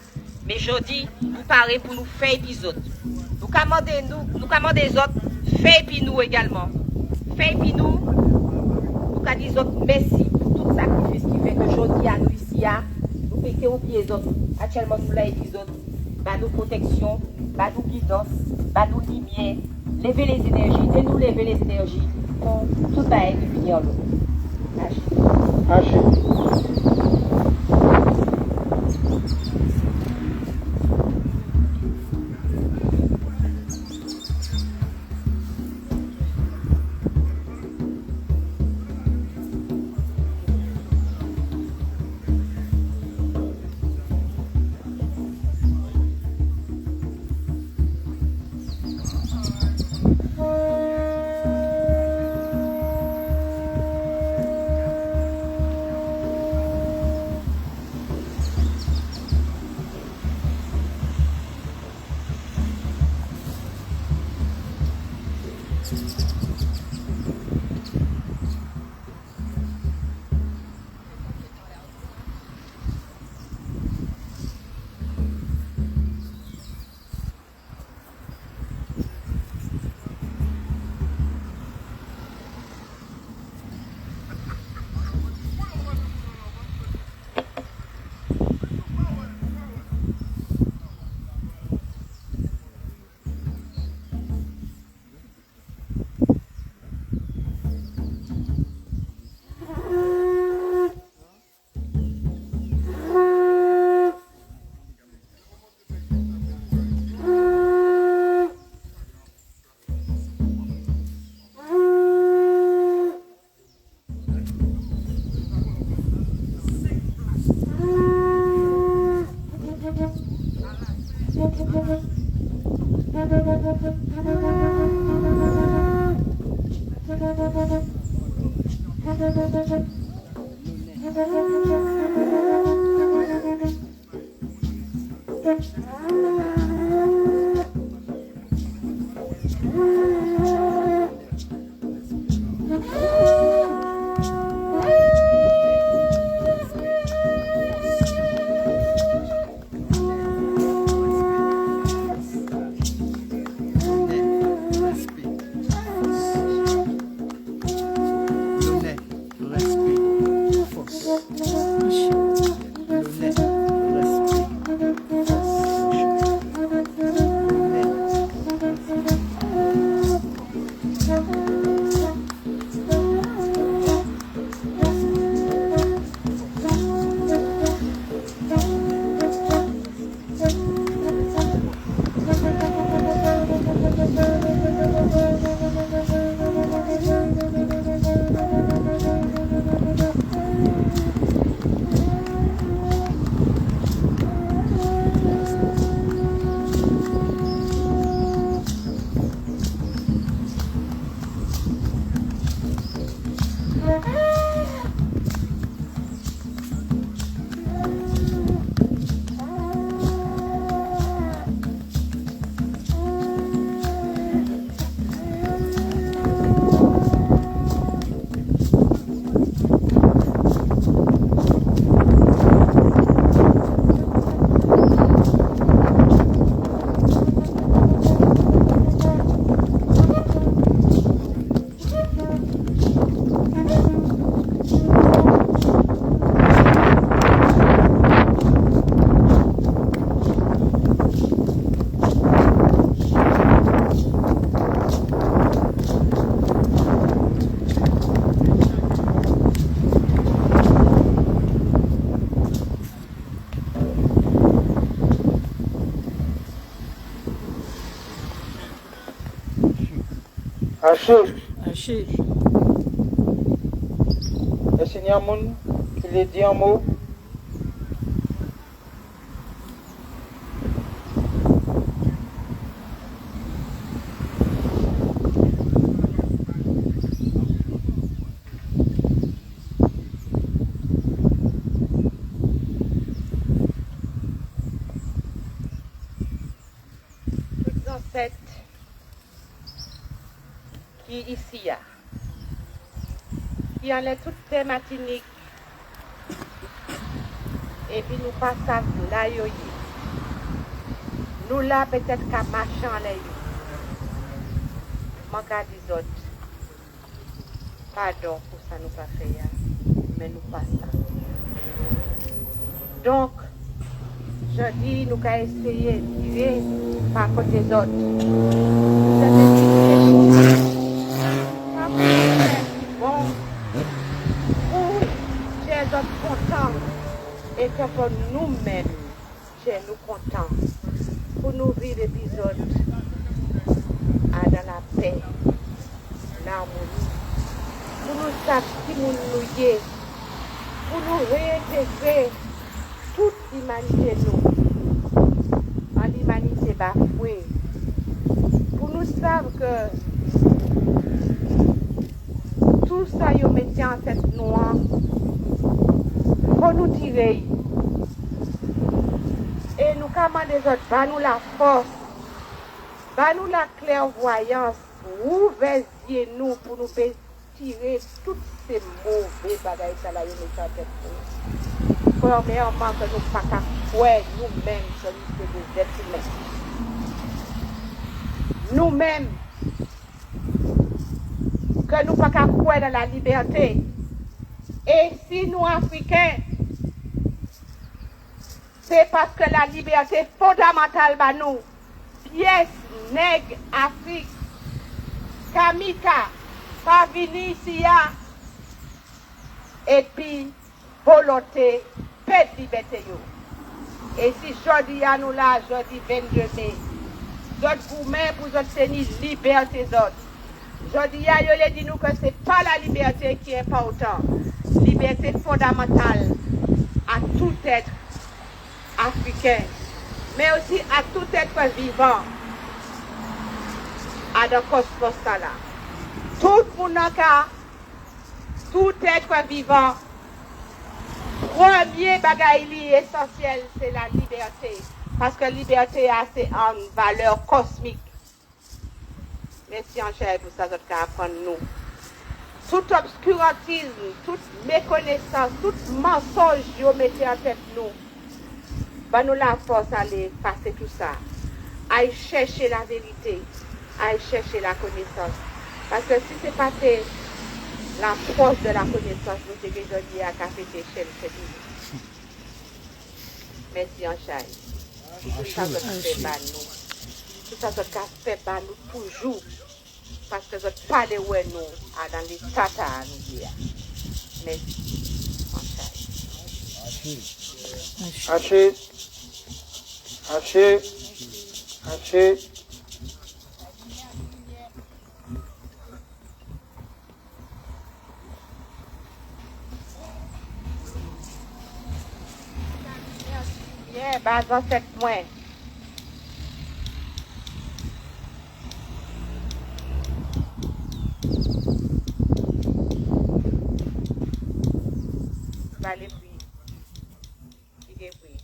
mais je dis, nous parler pour nous faire épisode. Nous commandons des autres, faire puis nous également. Faire puis nous dis autres merci pour tout sacrifice qui fait que aujourd'hui à nous ici, nous mettons au pied les autres, actuellement nous là épisode, bah nous protection, bah nous guidance, bah nous lumière, lever les énergies, de nous lever les énergies pour tout bail de venir en l'eau. Haché. Haché. Est-ce qu'il y a un monde qui l'a dit un mot? Qui ici a, qui en est toute terre Martinique, et puis nous passons là, nous là peut-être qu'à marcher en l'air. Je dis autres, pardon pour ça nous pas fait, mais nous passons. Donc, je dis, nous allons essayer de tirer par côté des autres. Bon, pour les autres contents et que pour nous-mêmes, nous contents, pour nous vivre l'épisode dans la paix, l'harmonie, pour nous savoir qui nous y pour nous réintégrer toute l'humanité nous, en l'humanité bafouée, pour nous savoir que tout ça, ils mettent en tête noire pour nous tirer. Et nous commandons des autres, bah nous la force, bah nous la clairvoyance, ouvrez nous pour nous tirer tous ces mauvais bagages que nous mettons en tête. Premièrement, que nous ne pas croire nous-mêmes que nous sommes des êtres humains. Nous-mêmes, que nous ne pas croire dans la liberté. Et si nous, Africains, c'est parce que la liberté fondamentale, bah nous, pièce, nègre, Afrique, Kamika, pas venir ici, et puis, volonté, paix, liberté. Et si jeudi à nous là, jeudi 22 mai, d'autres vous-même pour obtenir liberté d'autres. Jeudi à nous dit nous que ce n'est pas la liberté qui est importante. Liberté fondamentale à tout être africain, mais aussi à tout être vivant, à dans le cosmos là. Tout le monde, tout être vivant, premier bagaille essentiel, c'est la liberté. Parce que la liberté c'est une valeur cosmique. Merci en cher pour ça, vous apprendre nous. Tout obscurantisme, toute méconnaissance, tout mensonge, vous mettez en tête nous. Ben nous la force à aller passer tout ça. À chercher la vérité, à chercher la connaissance. Parce que si c'est pas la force de la connaissance, nous devons aujourd'hui à café d'échelle, c'est tout. Merci en cher. Tout ça que nous fait par nous. Tout ça que nous fait par nous toujours. Parce que vous parlez où nous, dans les tata à nous dire. Merci. Haché. Haché. Haché. Bien, bas dans cette moelle. Allez, puis. Il est pris.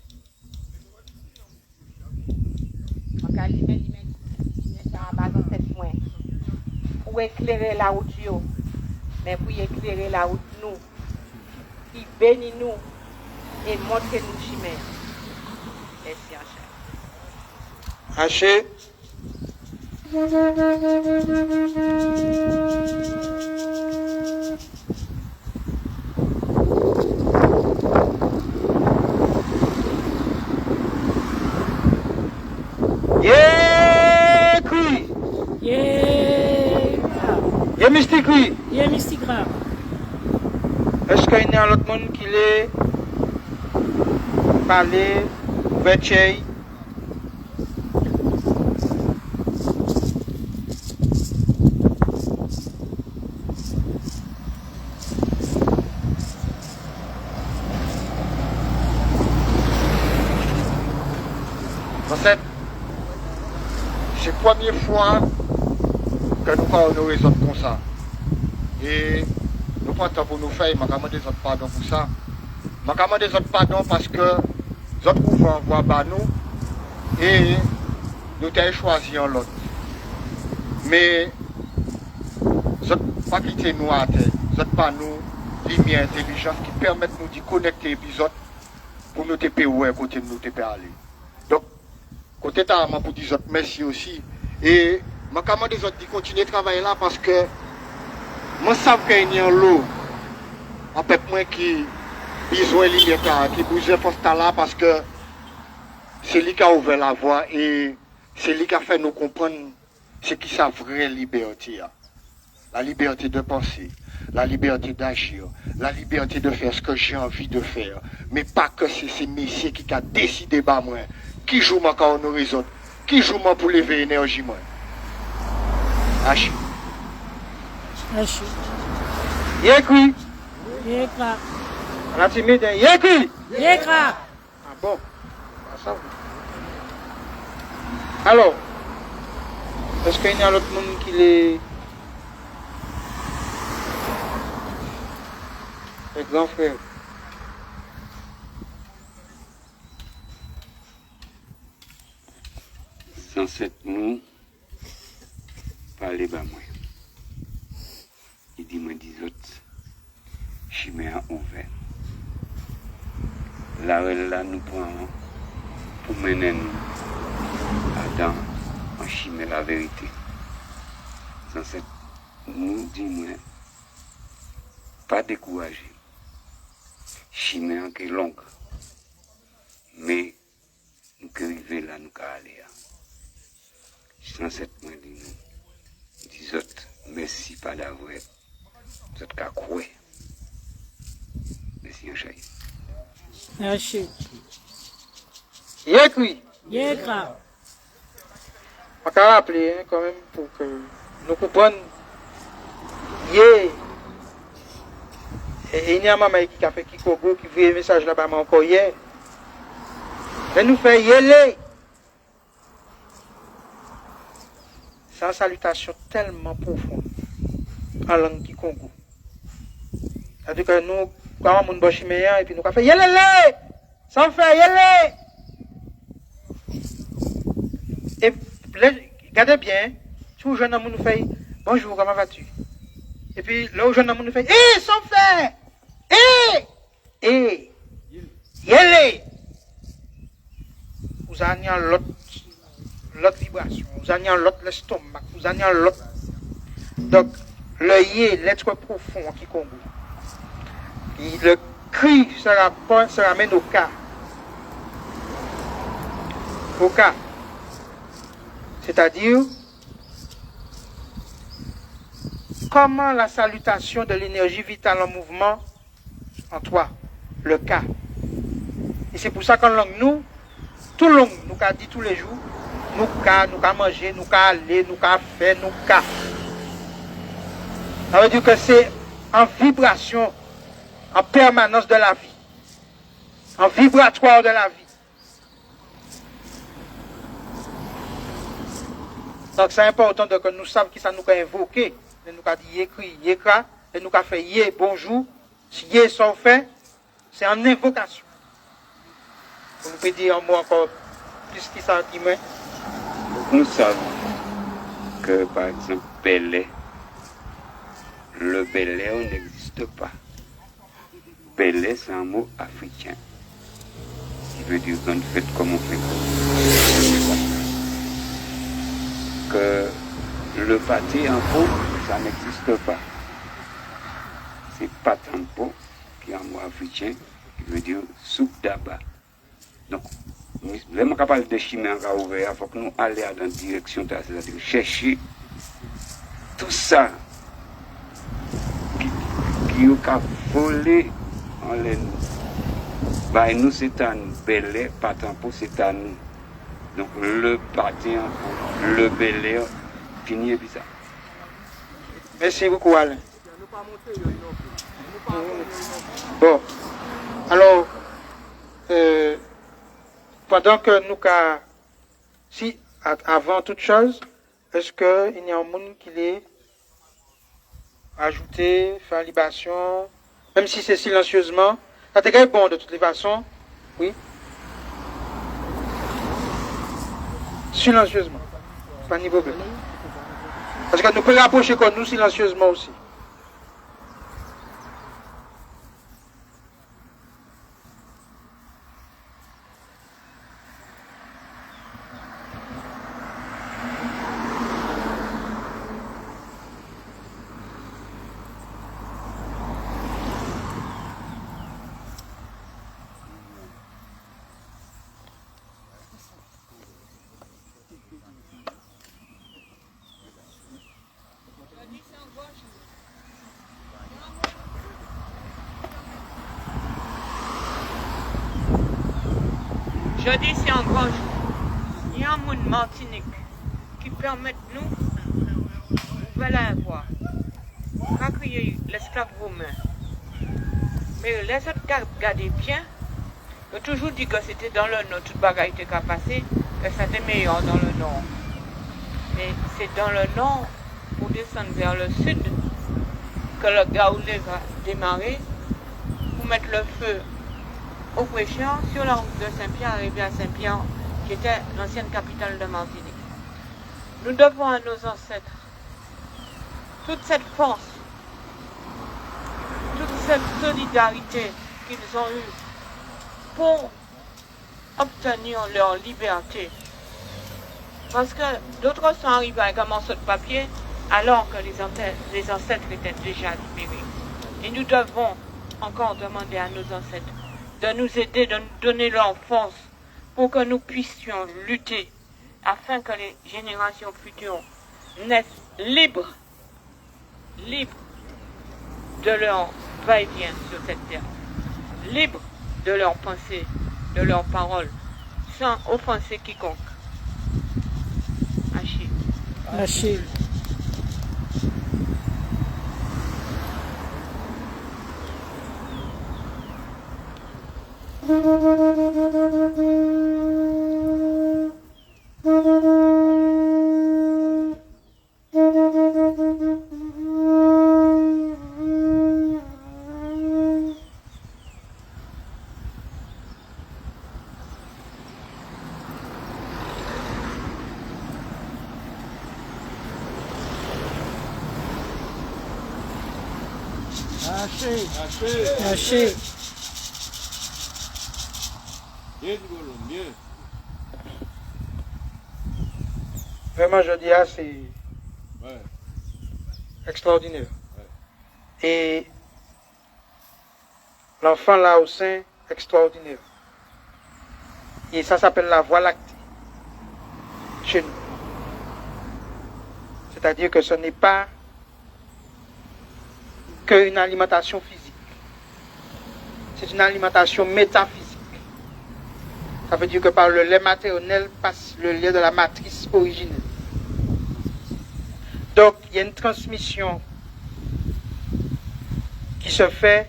On va allumer ça en bas dans cette moelle. Pour éclairer la route, mais pour éclairer la route, nous, qui bénit nous et montre nous chemin. Merci en cher. Haché. Yeah, cri. Yeah, mystique, cri. yeah, mystique rare. Est-ce qu'il y a un autre monde qui l'est parlé, ouvert? 107, c'est la première fois que nous avons honoré les autres comme ça. Et nous prenons temps pour nous faire, je demande des autres pardon pour ça. Je demande des autres pardon parce que les autres pouvoirs envoient bas nous et nous avons choisi un autre. Mais nous n'avons pas quitté nous à terre, nous n'avons pas nous lumière, intelligence qui permettent nous de connecter l'épisode pour nous te payer côté nous te aller. Donc, côté t'as pour dire merci aussi. Et je demande des autres de continuer à travailler là parce que moi je sais qu'il y a l'eau. En fait, moi qui besoin de qui besoin de là parce que c'est lui qui a ouvert la voie et c'est lui qui a fait nous comprendre ce qui est la vraie liberté. La liberté de penser, la liberté d'agir, la liberté de faire ce que j'ai envie de faire. Mais pas que c'est ces messieurs qui ont décidé bah moi, qui joue moi quand on horizon, qui joue moi pour lever l'énergie moi. Achille. Achille. Yékri. Yékra. La timide, Yékri. Yékra. Ah bon. Alors, est-ce qu'il y a l'autre monde qui les... Les grands frères. Sans cette nous, parler bas moi. Il dit moi des autres, chimère ouvert. Là nous prenons pour mener nous dans en chimère la vérité. Sans cette nous dit moi, pas décourager. Chimère qui est longue, mais nous qui arrivons là, nous qui aller. Sans cette moi dit nous, dis autres, merci pas d'avoir, vous êtes qu'à croire. Merci Achille. Achille. Yékri. Yékra. On va rappeler hein, quand même pour que nous comprenions. Et il y a maman qui a fait Kikogo, qui voulait un message là-bas encore hier. Mais nous fait yéler. C'est une salutation tellement profonde en langue Kikongo. C'est-à-dire que nous, quand on est chiméen, et puis nous avons fait yélé, sans faire yélé. Et regardez bien, si le jeune homme nous fait bonjour, comment vas-tu? Et puis là, le jeune homme nous fait sans faire, yélé. Vous avez l'autre vibration, vous avez l'autre l'estomac, vous avez l'autre. Donc, le yé, l'être profond qui Congo. Le cri se ramène au cas. Au cas. C'est-à-dire, comment la salutation de l'énergie vitale en mouvement en toi, le cas. Et c'est pour ça qu'en langue, nous, tout le long, nous avons dit tous les jours, nous avons mangé, nous avons aller, nous avons fait, nous avons. Ça veut dire que c'est en vibration, en permanence de la vie, en vibratoire de la vie. Donc c'est important que nous sachions qui ça nous a invoqué. Nous a dit écrit, yékra, et nous a fait yé, bonjour. Si yé sont fait, c'est en invocation. Vous nous pouvez dire un mot encore plus qui ça qui met. Nous savons que par exemple Belé, le Belé n'existe pas. Belé c'est un mot africain qui veut dire qu'on fait comme on fait. Que le pâté en pot, ça n'existe pas. C'est pâte en pot, qui est un mot africain, qui veut dire soupe d'aba. Donc, vraiment capable de chimie en ouvert, il faut que nous allions dans la direction, c'est-à-dire chercher tout ça qui a volé en l'aine. Bah, nous, c'est à nous. Belé, pâte en pot, c'est à nous. Donc le pâté en pot, le belé, fini et puis ça. Merci beaucoup, Alain. Bon, alors, pendant que nous Si, avant toute chose, est-ce qu'il y a un monde qui l'est ajouté, faire libation, même si c'est silencieusement, ça t'est bon de toutes les façons, oui. Silencieusement, pas de problème. Parce que nous pouvons rapprocher comme nous silencieusement aussi. Jeudi, c'est un grand jour. Il y a un monde Martinique qui permet de nous ouvrir la voie. Pas qu'il y ait l'esclave romain. Mais les autres regardez bien, ils ont toujours dit que c'était dans le nord, toute bagaille était qu'à passer, que c'était meilleur dans le nord. Mais c'est dans le nord, pour descendre vers le sud, que le Gaoulé va démarrer pour mettre le feu au Fréchant sur la route de Saint-Pierre, arrivé à Saint-Pierre, qui était l'ancienne capitale de Martinique. Nous devons à nos ancêtres toute cette force, toute cette solidarité qu'ils ont eue pour obtenir leur liberté. Parce que d'autres sont arrivés avec un morceau de papier alors que les ancêtres étaient déjà libérés. Et nous devons encore demander à nos ancêtres de nous aider, de nous donner leur force pour que nous puissions lutter afin que les générations futures naissent libres de leur va-et-vient sur cette terre, libres de leurs pensées, de leurs paroles, sans offenser quiconque. Achille. Achille. Achille. Vraiment, je dis, c'est extraordinaire. Et l'enfant là au sein, extraordinaire. Et ça s'appelle la voie lactée chez nous. C'est-à-dire que ce n'est pas qu'une alimentation physique. C'est une alimentation métaphysique. Ça veut dire que par le lait maternel passe le lait de la matrice originelle. Donc, il y a une transmission qui se fait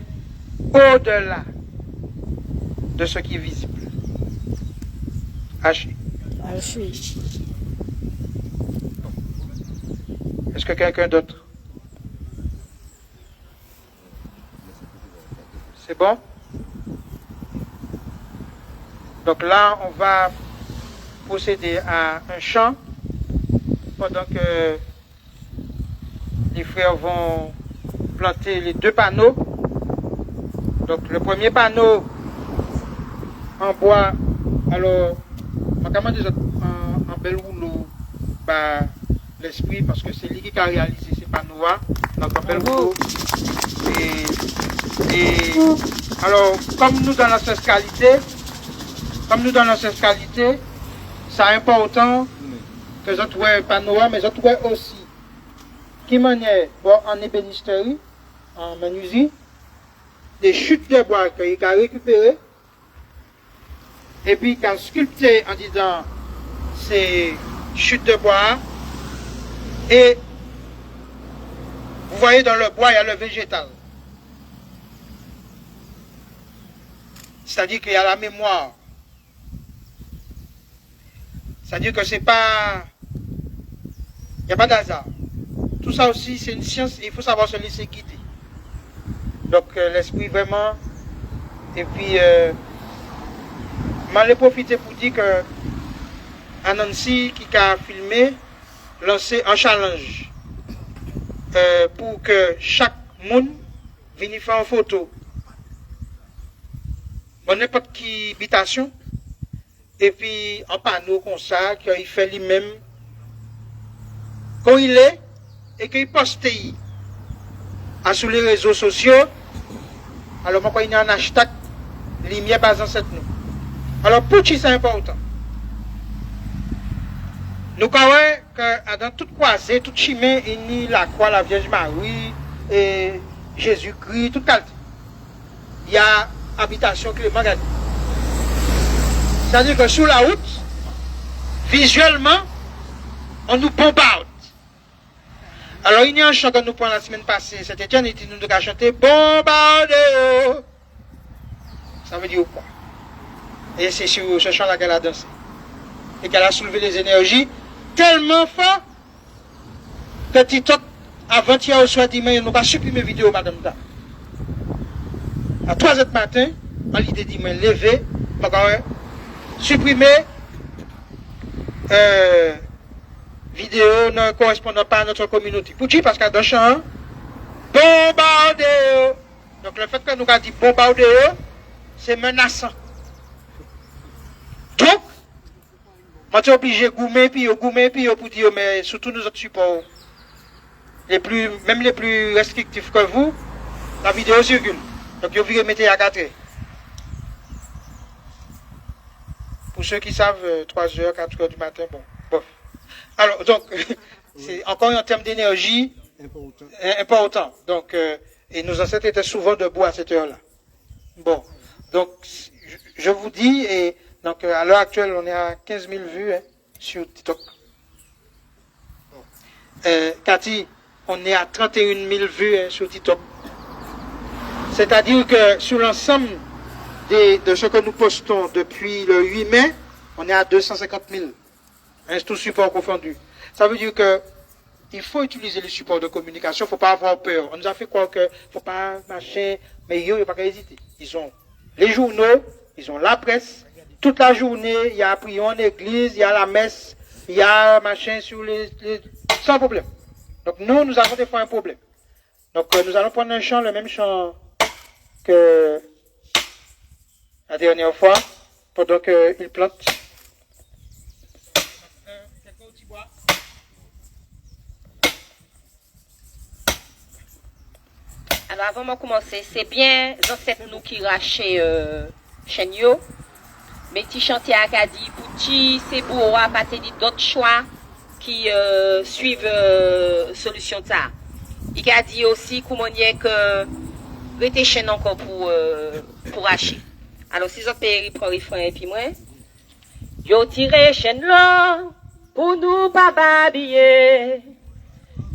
au-delà de ce qui est visible. Achille. Est-ce que quelqu'un d'autre? C'est bon? Donc là, on va procéder à un chant pendant que les frères vont planter les deux panneaux. Donc le premier panneau en bois, alors, comment dire, en bel rouleau, bah, l'esprit, parce que c'est lui qui a réalisé ces panneaux-là. Donc en bel rouleau. Et alors, comme nous dans l'ancestralité, c'est important que les autres voient panneaux, mais les autres voient aussi qui manière en ébénisterie, en menuiserie, des chutes de bois qu'il a récupérées, et puis qu'il a sculpté en disant ces chutes de bois, et vous voyez dans le bois, il y a le végétal. C'est-à-dire qu'il y a la mémoire. C'est-à-dire que c'est pas... Il n'y a pas d'hasard. Tout ça aussi, c'est une science et il faut savoir se laisser guider. Donc, l'esprit vraiment... Et puis, je vais profiter pour dire que Anansi, qui a filmé, lancé un challenge pour que chaque monde vienne faire une photo. Bon, n'importe qui habitation. Et puis, en panneau comme ça, qu'il fait lui-même quand il est et qu'il poste sur les réseaux sociaux. Alors, moi, quand il y a un hashtag, lumière basant cette nous. Alors, pour qui c'est important? Nous croyons que dans toute croisée, tout chemin, il y a la croix, la Vierge Marie, et Jésus-Christ, tout qualité. Il y a habitation Clément Gadi. C'est-à-dire que sur la route, visuellement, on nous bombarde. Alors, il y a un chant que nous prenons la semaine passée, c'était Etienne, et nous devons chanter Bombardez. Ça veut dire quoi? Et c'est sur ce chant-là qu'elle a dansé. Et qu'elle a soulevé les énergies tellement fort que TikTok, avant-hier au soir dimanche, ils n'ont pas supprimé vidéo, madame. À 3h du matin, à l'idée de me lever, supprimer vidéo ne correspondant pas à notre communauté. Pourquoi? Parce qu'à dans le champ, bombardez. Donc le fait que nous avons dit bombardez, c'est menaçant. Donc, moi je suis obligé de goumer, puis pour dire, mais surtout nous autres supports, même les plus restrictifs que vous, la vidéo circule. Donc vous pouvez mettre à 4h. Pour ceux qui savent, 3h, 4h du matin, bon, bof. Alors, donc, c'est encore en termes d'énergie important. Donc, et nos ancêtres étaient souvent debout à cette heure-là. Bon, donc, je vous dis, et donc à l'heure actuelle, on est à 15 000 vues sur TikTok. Cathy, on est à 31 000 vues sur TikTok. C'est-à-dire que sur l'ensemble de ce que nous postons depuis le 8 mai, on est à 250 000. Tout support confondu. Ça veut dire que il faut utiliser les supports de communication, il ne faut pas avoir peur. On nous a fait croire qu'il ne faut pas marcher, mais il ne faut pas hésiter. Ils ont les journaux, ils ont la presse, toute la journée, il y a la prière en église, il y a la messe, il y a machin sur sans problème. Donc nous avons des fois un problème. Donc nous allons prendre un chant, le même chant que la dernière fois, pendant qu'il plante. Alors avant de commencer, c'est bien les ancêtres nous qui rachaient Chenyo. Mais petit chantier à Kadi, petit c'est pour pas d'autres choix qui suivent solution ça. Il a dit aussi comment il y a que rester chaîne encore pour racher. Alors si vous avez prend refrain et puis moi yo tiré chaîne là pour nous pas babiller.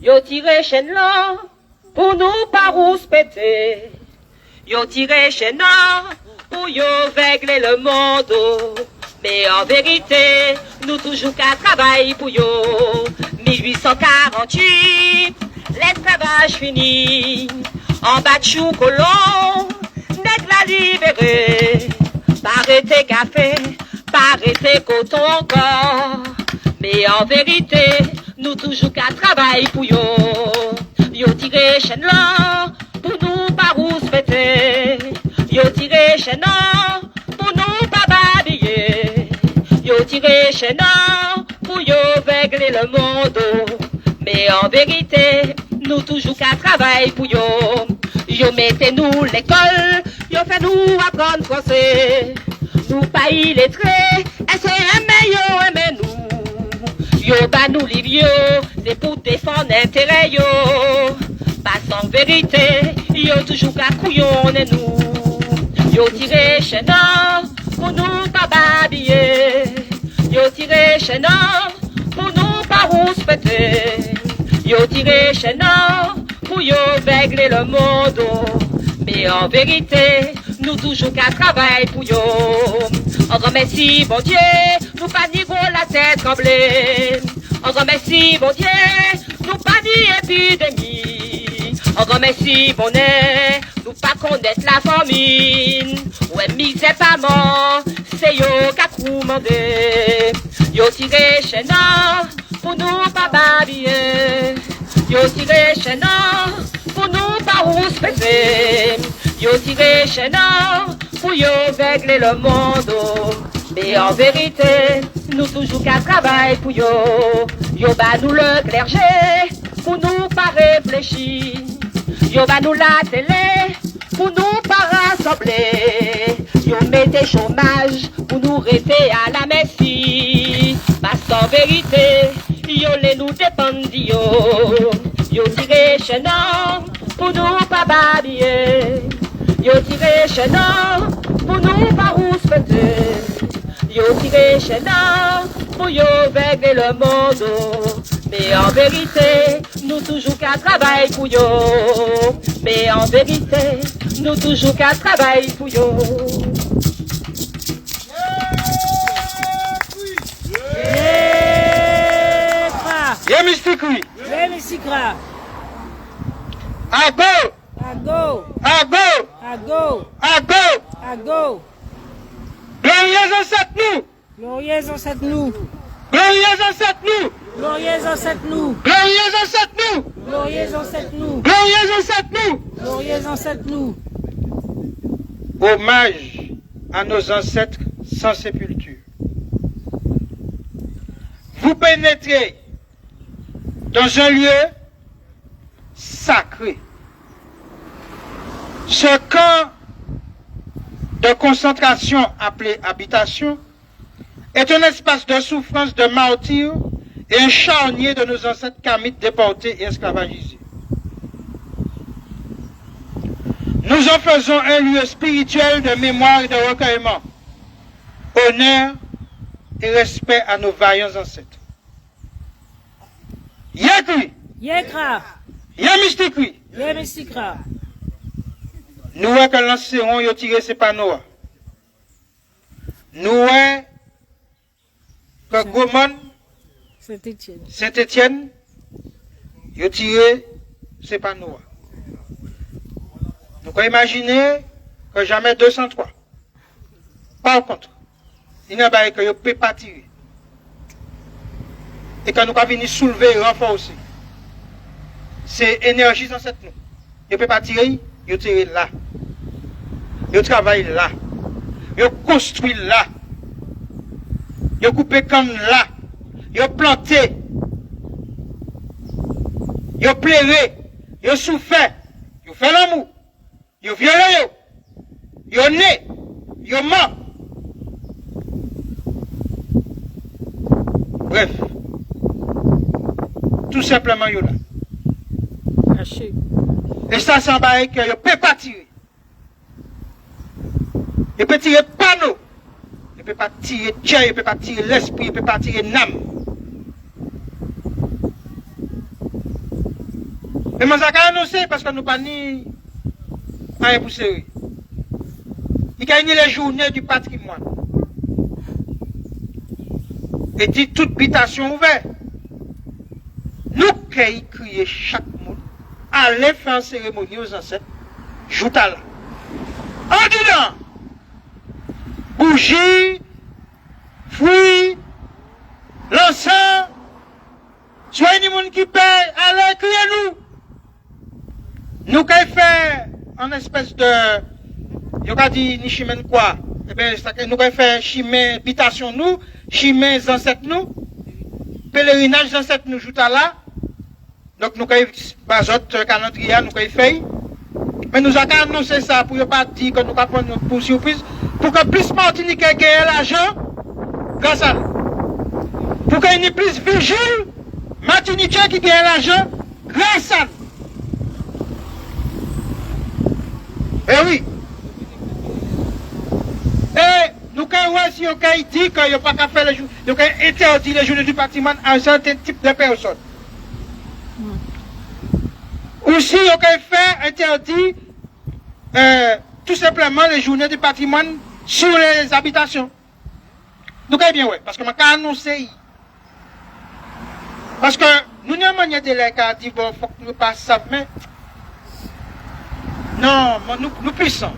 Yo tiré chaîne là pour nous pas rouspéter. Yo tiré chaîne là pour yo régler le monde. Mais en vérité, nous toujours qu'à travailler pour yo. 1848, l'esclavage fini. En bas de chou colon, nègre la libéré. Pas arrêter café, pas arrêter coton encore. Mais en vérité, nous toujours qu'à travailler pour yo. Yo tiré chaîne là, pour nous pas rouspéter. Yo tiré chaîne là, pour nous pas babiller. Yo tiré chaîne là, pour yo régler le monde. Mais en vérité, nous toujours qu'à travailler pour yo. Yo mettez-nous l'école, yo fait nous apprendre français. Nous pas illettrés, et c'est aimer yo, aimer nous. Yo ba nous livre, c'est pour défendre l'intérêt yo. Pas sans vérité, yo toujours qu'à couillonner nous. Yo tiré chenard, pour nous pas babiller. Yo tiré chenard, pour nous pas rouspéter. Yo tiré chenard, pour yo régler le monde. Mais en vérité, nous toujours qu'à travailler pour yo. En grand merci, bon Dieu, nous pas nigo la tête tremblée. En grand merci, mon Dieu, nous pas ni épidémie. En grand merci, mon nez, nous pas connaître la famine. Ouais, misère pas mort, c'est yo qu'a commandé. Yo tiré chez nous, pour nous pas babiller. Yo tiré chez nous, pour nous pas respecter. Yo tiré chez nous, pour yo régler le monde. Mais en vérité, nous toujours qu'à travail pour yo. Yo ba nous le clergé, pour nous pas réfléchir. Yo ba nous la télé, pour nous pas rassembler. Yo mettez chômage, pour nous rester à la messie. Parce qu'en vérité, yo les nous dépendent yo. Yo tiré chez nous, pour nous pas babiller. Yo tiré chez nous, pour nous pas respecter. Yo tiré chez nous, pour yo régler le monde. Mais en vérité, nous toujours qu'à travail pour yo. Mais en vérité, nous toujours qu'à travail pour yo. Yeah, Mystique, oui. Yeah, Mystikra. À go, À go. à go, À go. à go. À go. Glorieux ancêtres nous, Glorieux ancêtres nous. glorieux ancêtres nous, Glorieux ancêtres nous. glorieux ancêtres nous, Glorieux ancêtres nous. glorieux ancêtres nous. Glorieux ancêtres nous. Hommage à nos ancêtres sans sépulture. Vous pénétrez dans un lieu sacré. Ce camp de concentration appelé habitation est un espace de souffrance, de martyre et un charnier de nos ancêtres kamites déportés et esclavagisés. Nous en faisons un lieu spirituel de mémoire et de recueillement, honneur et respect à nos vaillants ancêtres. Yakri, Yekra. Yamistikri, Yeah, Mystikra. nous que lancerons yo tiré ses panneaux. Nous que Gomon, Saint-Étienne. Saint-Étienne, yo tiré ses panneaux. Nous pouvons imaginer que jamais 203. Par contre, il n'y a pas que vous ne pouvez pas tirer. Et quand nous avons venir soulever et renforcer, c'est énergie dans cette nous. Vous ne pouvez pas tirer, vous tirez là. Vous travaillez là. Vous construisez là. Vous coupez comme là. Vous plantez. Vous plairez. Vous souffrez. Vous faites l'amour. Vous violez. Vous né. Vous mort. Bref. Tout simplement, vous là. Haché. Et ça, c'est un bail que vous ne pouvez pas tirer. Vous ne pouvez tirer panneau. Vous ne pouvez pas tirer Dieu, vous ne pouvez pas tirer l'esprit, vous ne pouvez pas tirer l'âme. Mais moi, ça a annoncé parce que nous pas ni rien pour serrer. Il y a les journées du patrimoine. Et dit toute habitation ouverte. Nous qui crier chaque monde, aller faire une cérémonie aux ancêtres, jouta là. En dedans, bougies, fruits, l'encens, soyez les gens qui paient, allez crier nous. Nous qui faire en espèce de, je ne dis ni chimène quoi, eh bien, nous qui faire chimène, habitation nous, chimène ancêtres nous, pèlerinage ancêtres nous jouta là. Donc nous avons pas calendrier, nous avons fait. Mais nous avons annoncé ça pour ne pas dire que nous avons prendre pour surprise. Pour que plus Martinique gagne l'argent, grâce à nous. Pour qu'il y ait plus vigile, Martinique qui gagne l'argent, grâce à nous. Eh oui. Et nous avons si on dit qu'il n'y a pas qu'à faire les jours, nous avons interdit les journées du patrimoine à un certain type de personnes. Ou si on peut faire interdit tout simplement les journées du patrimoine sur les habitations. Nous avons bien, ouais, parce que je vais annoncer. Parce que nous n'avons pas de l'air qui a dit, bon, il faut que nous passions ça, mais. Non, nous puissons.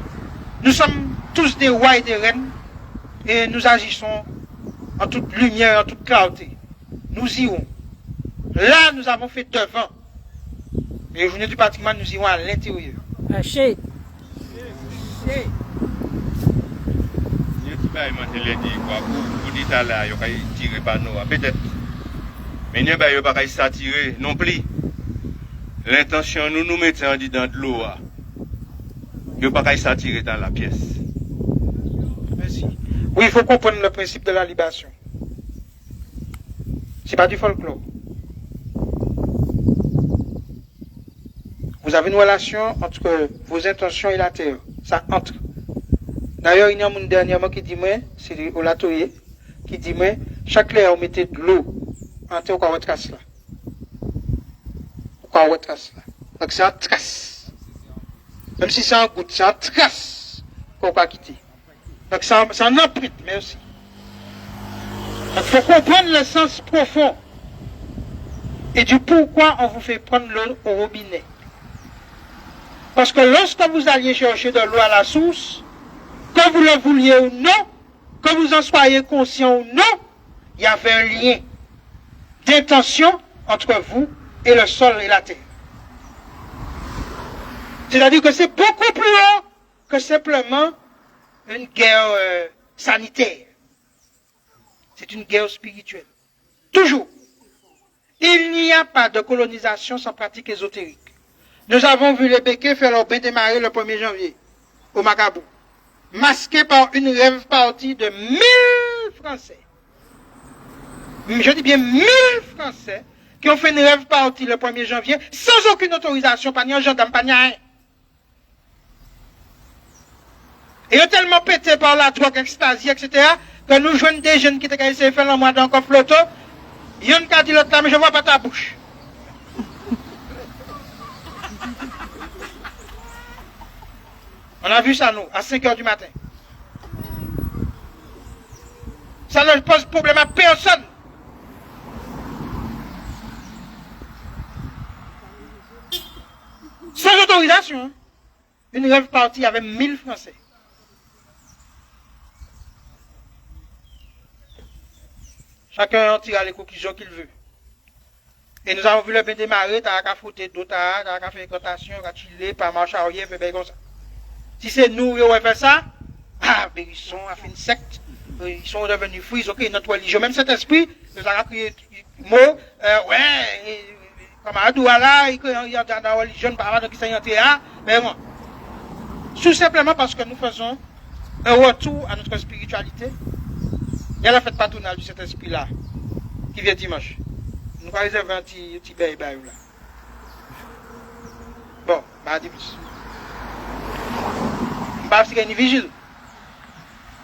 Nous sommes tous des rois et des reines et nous agissons en toute lumière, en toute clarté. Nous irons. Là, nous avons fait devant. Et journée du patrimoine, nous irons à l'intérieur. Haché. Peut-être. Mais nous ne pouvons pas s'attirer non plus. L'intention, nous mettons dans de l'eau. Nous ne pouvons pas s'attirer dans la pièce. Merci. Oui, il faut comprendre le principe de la libation. Ce n'est pas du folklore. Vous avez une relation entre vos intentions et la terre. Ça entre. D'ailleurs, il y a un dernièrement qui dit, c'est Olatoye, qui dit, chaque clair, on mettait de l'eau en terre, on retrace là. On retrace là. Donc c'est un trace. Même si c'est un goutte, c'est un trace qu'on va quitter. Donc c'est un empreinte, merci. Donc il faut comprendre le sens profond et du pourquoi on vous fait prendre l'eau au robinet. Parce que lorsque vous alliez chercher de l'eau à la source, que vous le vouliez ou non, que vous en soyez conscient ou non, il y avait un lien d'intention entre vous et le sol et la terre. C'est-à-dire que c'est beaucoup plus haut que simplement une guerre sanitaire. C'est une guerre spirituelle. Toujours. Il n'y a pas de colonisation sans pratique ésotérique. Nous avons vu les béquets faire leur bain démarrer le 1er janvier au Macabou, masqués par une rêve partie de 1000 Français. Je dis bien 1000 Français qui ont fait une rêve partie le 1er janvier sans aucune autorisation, pas ni un gendarme, pas ni rien. Et ils ont tellement pété par la drogue, extasie, etc., que nous jouons des jeunes qui étaient essayé de faire le mois d'un comploto. Il y en a qui a dit l'autre là, mais je ne vois pas ta bouche. On a vu ça, nous, à 5 h du matin. Ça ne pose problème à personne. Sans autorisation. Une rêve partie avec 1000 Français. Chacun en tire les conclusions qu'il veut. Et nous avons vu le bain démarrer, tu as qu'à foutre d'autres, tu as qu'à faire une contation, tu as chiller, pas marcher arrière, faire comme ça. Si c'est nous qui avons fait ça, ils sont à fait une secte, ils sont devenus fous, ils ont créé notre religion. Même cet esprit, nous avons créé mot, comme Adouala, il y a dans la religion, par exemple, qui s'est entré là, mais bon. Tout simplement parce que nous faisons un retour à notre spiritualité. Il y a la fête patronale de cet esprit-là, qui vient dimanche. Nous allons réserver un petit bail là. Bon, bah, dis plus. Je ne sais pas si il y a une vigile.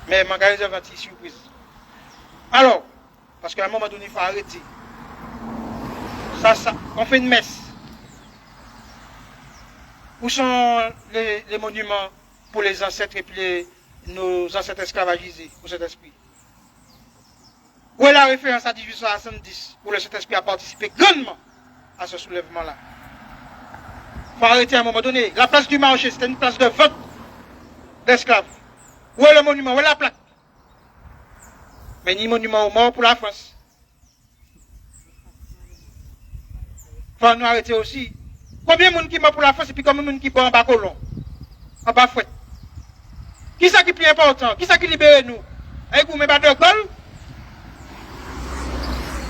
Mais je vais réserver une petite surprise. Alors, parce qu'à un moment donné, il faut arrêter. Ça, on fait une messe. Où sont les monuments pour les ancêtres et puis nos ancêtres esclavagisés pour cet esprit? Où est la référence à 1870 où le Saint-Esprit a participé grandement à ce soulèvement-là? Il faut arrêter à un moment donné. La place du marché, c'était une place de vote d'esclaves. Où est le monument? Où est la plaque? Mais ni monument aux morts pour la France. Il faut nous arrêter aussi. Combien de monde qui meurt pour la France et puis combien de monde qui meurt en bas colon? En bas fouette. Qui c'est qui est plus important? Qui c'est qui libère nous? Est-ce que vous mettez de Gaulle?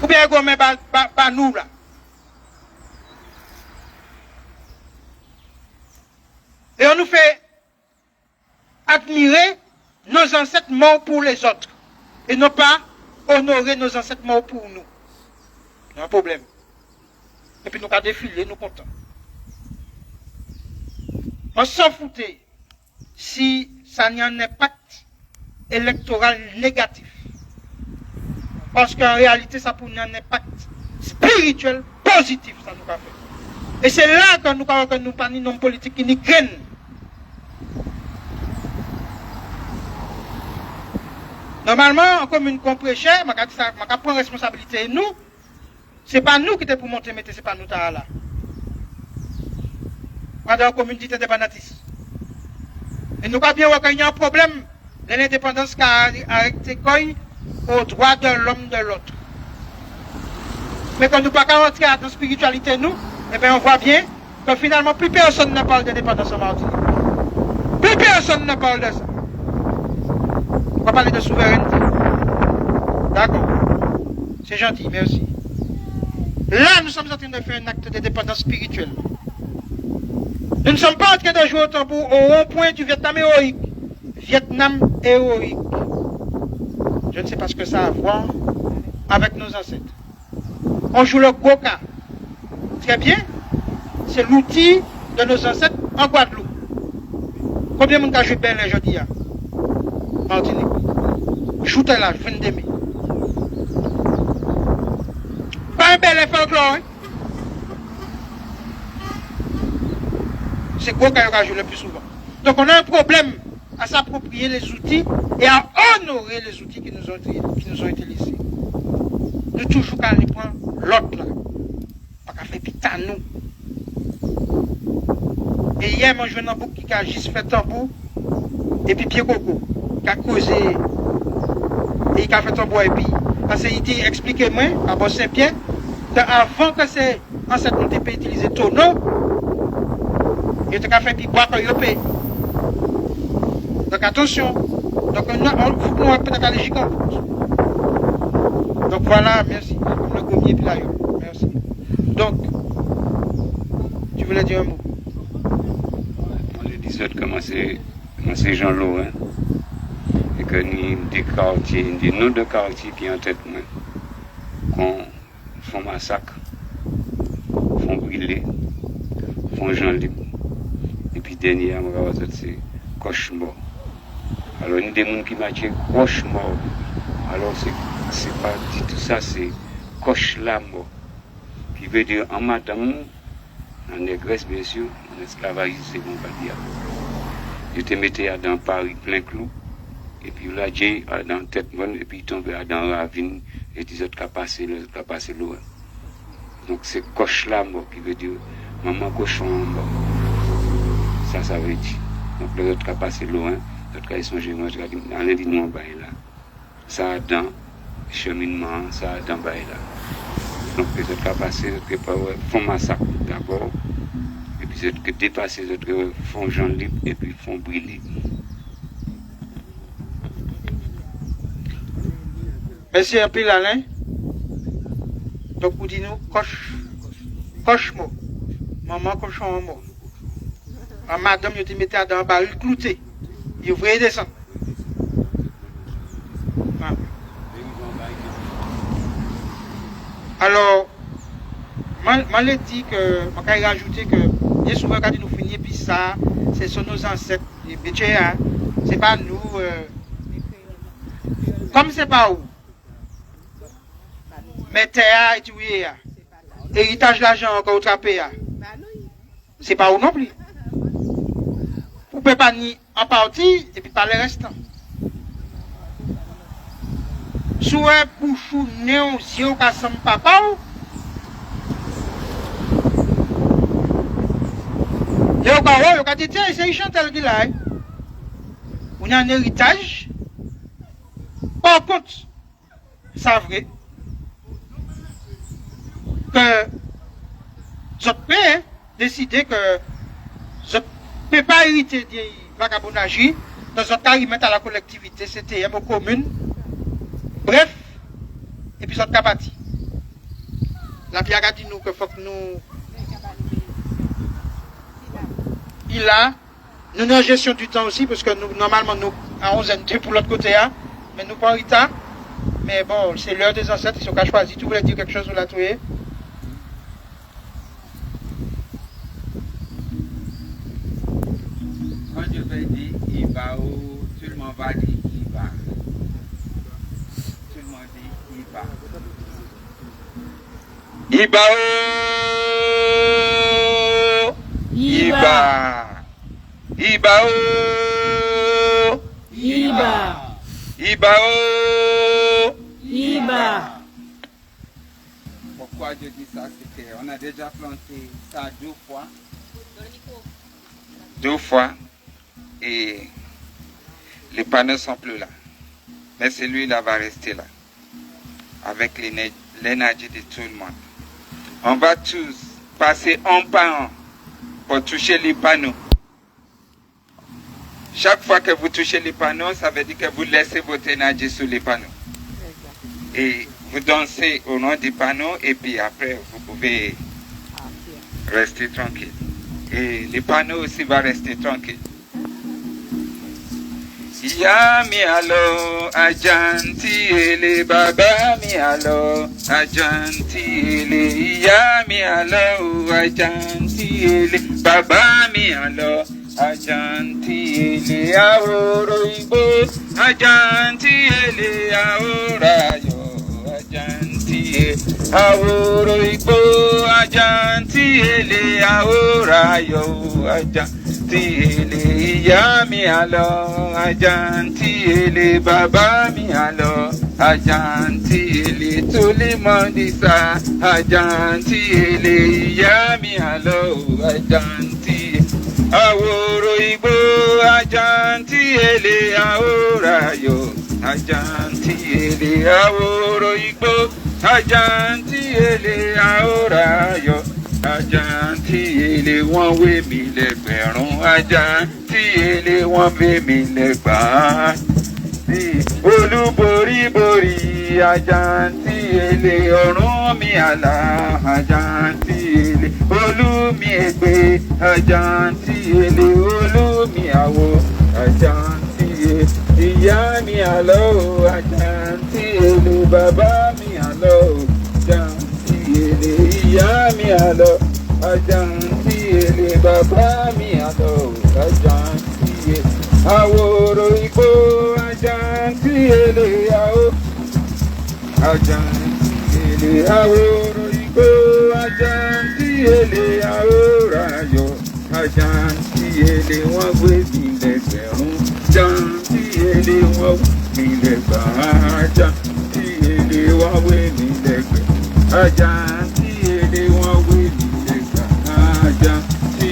Ou bien vous mettez pas nous là? Et on nous fait admirer nos ancêtres morts pour les autres. Et non pas honorer nos ancêtres morts pour nous. Il y a un problème. Et puis nous avons défilé, nous contents. On s'en foutait si ça n'a un impact électoral négatif. Parce qu'en réalité, ça pour un impact spirituel positif, ça nous a fait. Et c'est là que nous avons nous pas ni non politique ni graine. Normalement, en commune qu'on prêchait, je prends responsabilité. Nous, c'est pas nous qui sommes pour monter, mais c'est pas nous qui sommes là. Pendant la commune dit indépendantiste. Et nous pas bien voir qu'il y a un problème de l'indépendance qui a arrêté aux droits de l'homme de l'autre. Mais quand nous ne pouvons pas rentrer dans la spiritualité, nous, eh bien, on voit bien que finalement, plus personne ne parle d'indépendance en Martinique. Plus personne ne parle de ça. On va parler de souveraineté. D'accord. C'est gentil, merci. Là, nous sommes en train de faire un acte de dépendance spirituelle. Nous ne sommes pas en train de jouer au tambour au rond-point du Vietnam héroïque. Vietnam héroïque. Je ne sais pas ce que ça a à voir avec nos ancêtres. On joue le goka. Très bien. C'est l'outil de nos ancêtres en Guadeloupe. Combien de monde a joué bien les jeudis? Martinique. Joue-toi là, je viens d'aimer. Pas un bel folklore, hein? C'est quoi qu'on a joué le plus souvent. Donc on a un problème à s'approprier les outils et à honorer les outils qui nous ont utilisés. Nous toujours qu'à aller prendre l'autre là. Pas qu'à faire pita nous. Et hier, moi je venais dans bouc qui a juste fait tambour et puis pied coco qui a causé et qui a fait tambour et puis parce qu'il dit expliquez-moi à Boss Saint-Pierre qu'avant que c'est ancêtre nous peut utiliser tonneau. Il y a fait puis boire quand il paye. Donc attention. Donc il faut que nous peut-être aller gigan. Donc voilà, merci. Comme le gommier puis l'aïeul. Merci. Donc, tu voulais dire un mot? On le disait comment c'est Jean Laurent. Et que nous des quartiers, des noms de quartiers qui en tête moi. Qu'on font massacre, font brûler, font gens libres. Et puis dernier, c'est cauchemar. Alors, il y a des gens qui m'attirent cauchemar. Alors, c'est pas du tout ça, c'est cauchemar. Qui veut dire en madame, en négresse, bien sûr, en esclavage, c'est bon, pas dire. Je te mettais dans Paris plein clou. Et puis là, j'ai dans tête bonne, et puis il tombait dans la ravine, et les autres qui passé loin. Donc, c'est cauchemar qui veut dire maman cochon en bas. Ça veut dire. Donc les autres qui passent loin, les autres qui sont chez moi, on a dit non, bah là. Ça a dans le cheminement, ça a dans bah là. Donc les autres qui passent, les autres qui font massacre d'abord, et puis les autres qui dépassent, les autres qui font gens libres, et puis font brûler. Merci un peu Alain. Donc vous dites nous, coche-moi. Maman cochon en mot. Madame, je te mettais dans un baril clouté. Il voulait descendre. Ah. Alors, je l'ai dit que, je vais rajouter que, bien souvent, quand nous finissons, puis ça, c'est sur nos ancêtres. C'est pas nous. Comme c'est pas où. Mais terre et tout, héritage d'argent encore au trapé. C'est pas où non plus. Vous pouvez pas ni en partie et puis pas le restant. Soit pour chou néon si on casse papa yo ka dit tiens c'est Chantal qui là. On a un héritage. Par contre, c'est vrai que je peux décider que je ne peux pas hériter des vagabondages dans un cas, ils mettent à la collectivité, c'était aux communes. Bref, et puis ça a parti. La Pierre a dit nous que faut que nous. Il a, nous avons gestion du temps aussi, parce que nous, normalement, nous, à 11h, pour l'autre côté, hein, mais nous pas en retard. Mais bon, c'est l'heure des ancêtres, ils sont qu'à choisir. Tu voulais dire quelque chose ou la trouver? Quand je vais dire il va où, tout le monde va dire il va. Tout le monde dit il va. Iba o Iba. Iba o Iba. Ibao. Iba. Pourquoi je dis ça? C'est qu'on a déjà planté ça 2 fois. 2 fois. Et les panneaux ne sont plus là. Mais celui-là va rester là. Avec l'énergie de tout le monde. On va tous passer un par un pour toucher les panneaux. Chaque fois que vous touchez les panneaux, ça veut dire que vous laissez votre énergie sur les panneaux. Et vous dansez au nom des panneaux et puis après vous pouvez rester tranquille. Et les panneaux aussi vont rester tranquilles. Ya mi alo ajanti ele baba mi alo ajanti ele ya mi alo ajanti ele baba mi alo ajanti ele ahoro igbo ajanti ele ahora yo ajanti ele ahoro igbo ajanti ele ahora yo ajanti ele ya mi alo ajanti ele baba mi alo ajanti ele tout le monde ça ajanti ele ya mi alo ajanti aworo igbo ajanti ele ahora yo ajanti ele aworo igbo ajanti ele ahora yo ajanti ele wọ́n wé mi lẹ́gbẹ̀rún ajanti ele wọ́n wé mi lẹ́gbàá olúborí borí ajanti ele ọ̀run mi àlà ajanti ele olúmi ègbé ajanti ele olúmi àwo ajanti ele ìyá mi àlọ́ ajanti ele bàbá mi àlọ́ ajanti ele ìyá mi àlọ́ ajanti ele bàbá mi àlọ́ ajanti ele àwòrò igbó ajanti ele àwò ajanti ele àwòrò igbó ajanti ele àwòrò ayọ̀ ajanti ele wọ́n gbé mi lẹ́gbẹ̀rún ajanti ele wọ́n gbé mi lẹ́gbàá ajanti ele wọ́n gbé mi lẹ́gbẹ̀rún ajanti ele wọ́n gbé mi lẹ́gbàá ajanti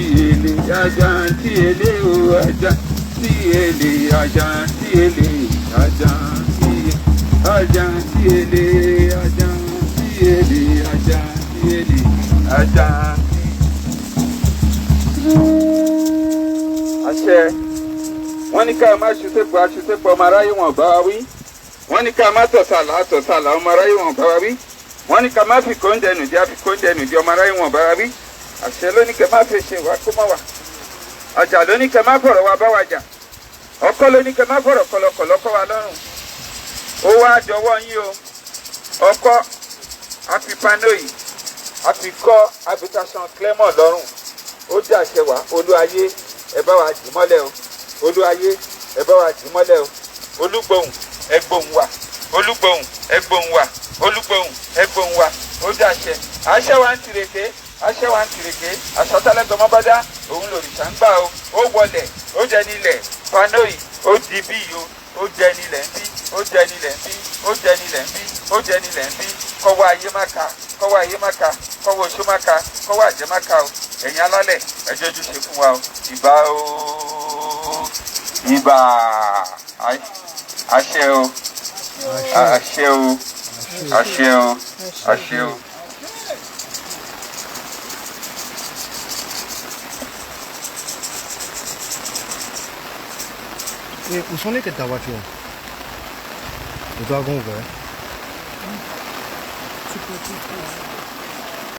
ele o ajanti ele ajanti ele ajanti ajanti ele ajanti ele ajanti ele ajanti. àṣẹ wọ́n ní ká má ṣùtẹ́pọ̀ aṣùtẹ́pọ̀ ọmọ aráyé wọn bá wa wí wọ́n ní ká má tọ̀sàlà ọmọ aráyé wọn bá wa wí wọ́n ní ká má fi kóńdẹ̀nù jẹ́ àfi kóńdẹ̀nù jẹ́ ọmọ aráyé wọn bá wa wí àṣẹ ló ní ká má fi ṣe wá kó má wà ọjà ló ní ká má fọ̀rọ̀ wá bá wa jà ọkọ ló ní ká má fọ̀rọ̀ kọlọkọlọ kọ́ wa lọ́rùn ó wá jọ̀wọ́ yín o ọkọ àfi pano yìí àfi kọ́ habitation Clement lọ́rùn ó dé àṣẹ wá olúayé ẹ bá wa dì mọ́lẹ̀ o olúayé ẹ bá wa dì mọ́lẹ̀ o olúgbòhùn ẹ gbóhùn wa olúgbòhùn ẹ gbóhùn wa olúgbòhùn ẹ gbóhùn wa ó dé àṣẹ wa ń tìrèké àṣọtálẹ́gbọ̀mọ́bádá òun lòrìṣà ń gbà o ó wọlẹ̀ ó jẹ nílẹ̀ pano yìí ó di bí yìí ó jẹ nílẹ̀ ń bí ó jẹ nílẹ̀ ń bí ó jẹ nílẹ̀ ń bí ó jẹ nílẹ̀ ń bí kọ́wọ́ ayé má ka kọ́wọ́ ayé má ka kọ́wọ́ oṣó má ka kọ́wọ́ àjẹ́ má ka o ẹ̀yin alálẹ̀ ẹjọ́ ojú ṣe fún wa o ìbà o ìbà àṣẹ o àṣẹ o àṣẹ o àṣẹ o. Et où sont les quêtes de ta voiture? Le dragon vert.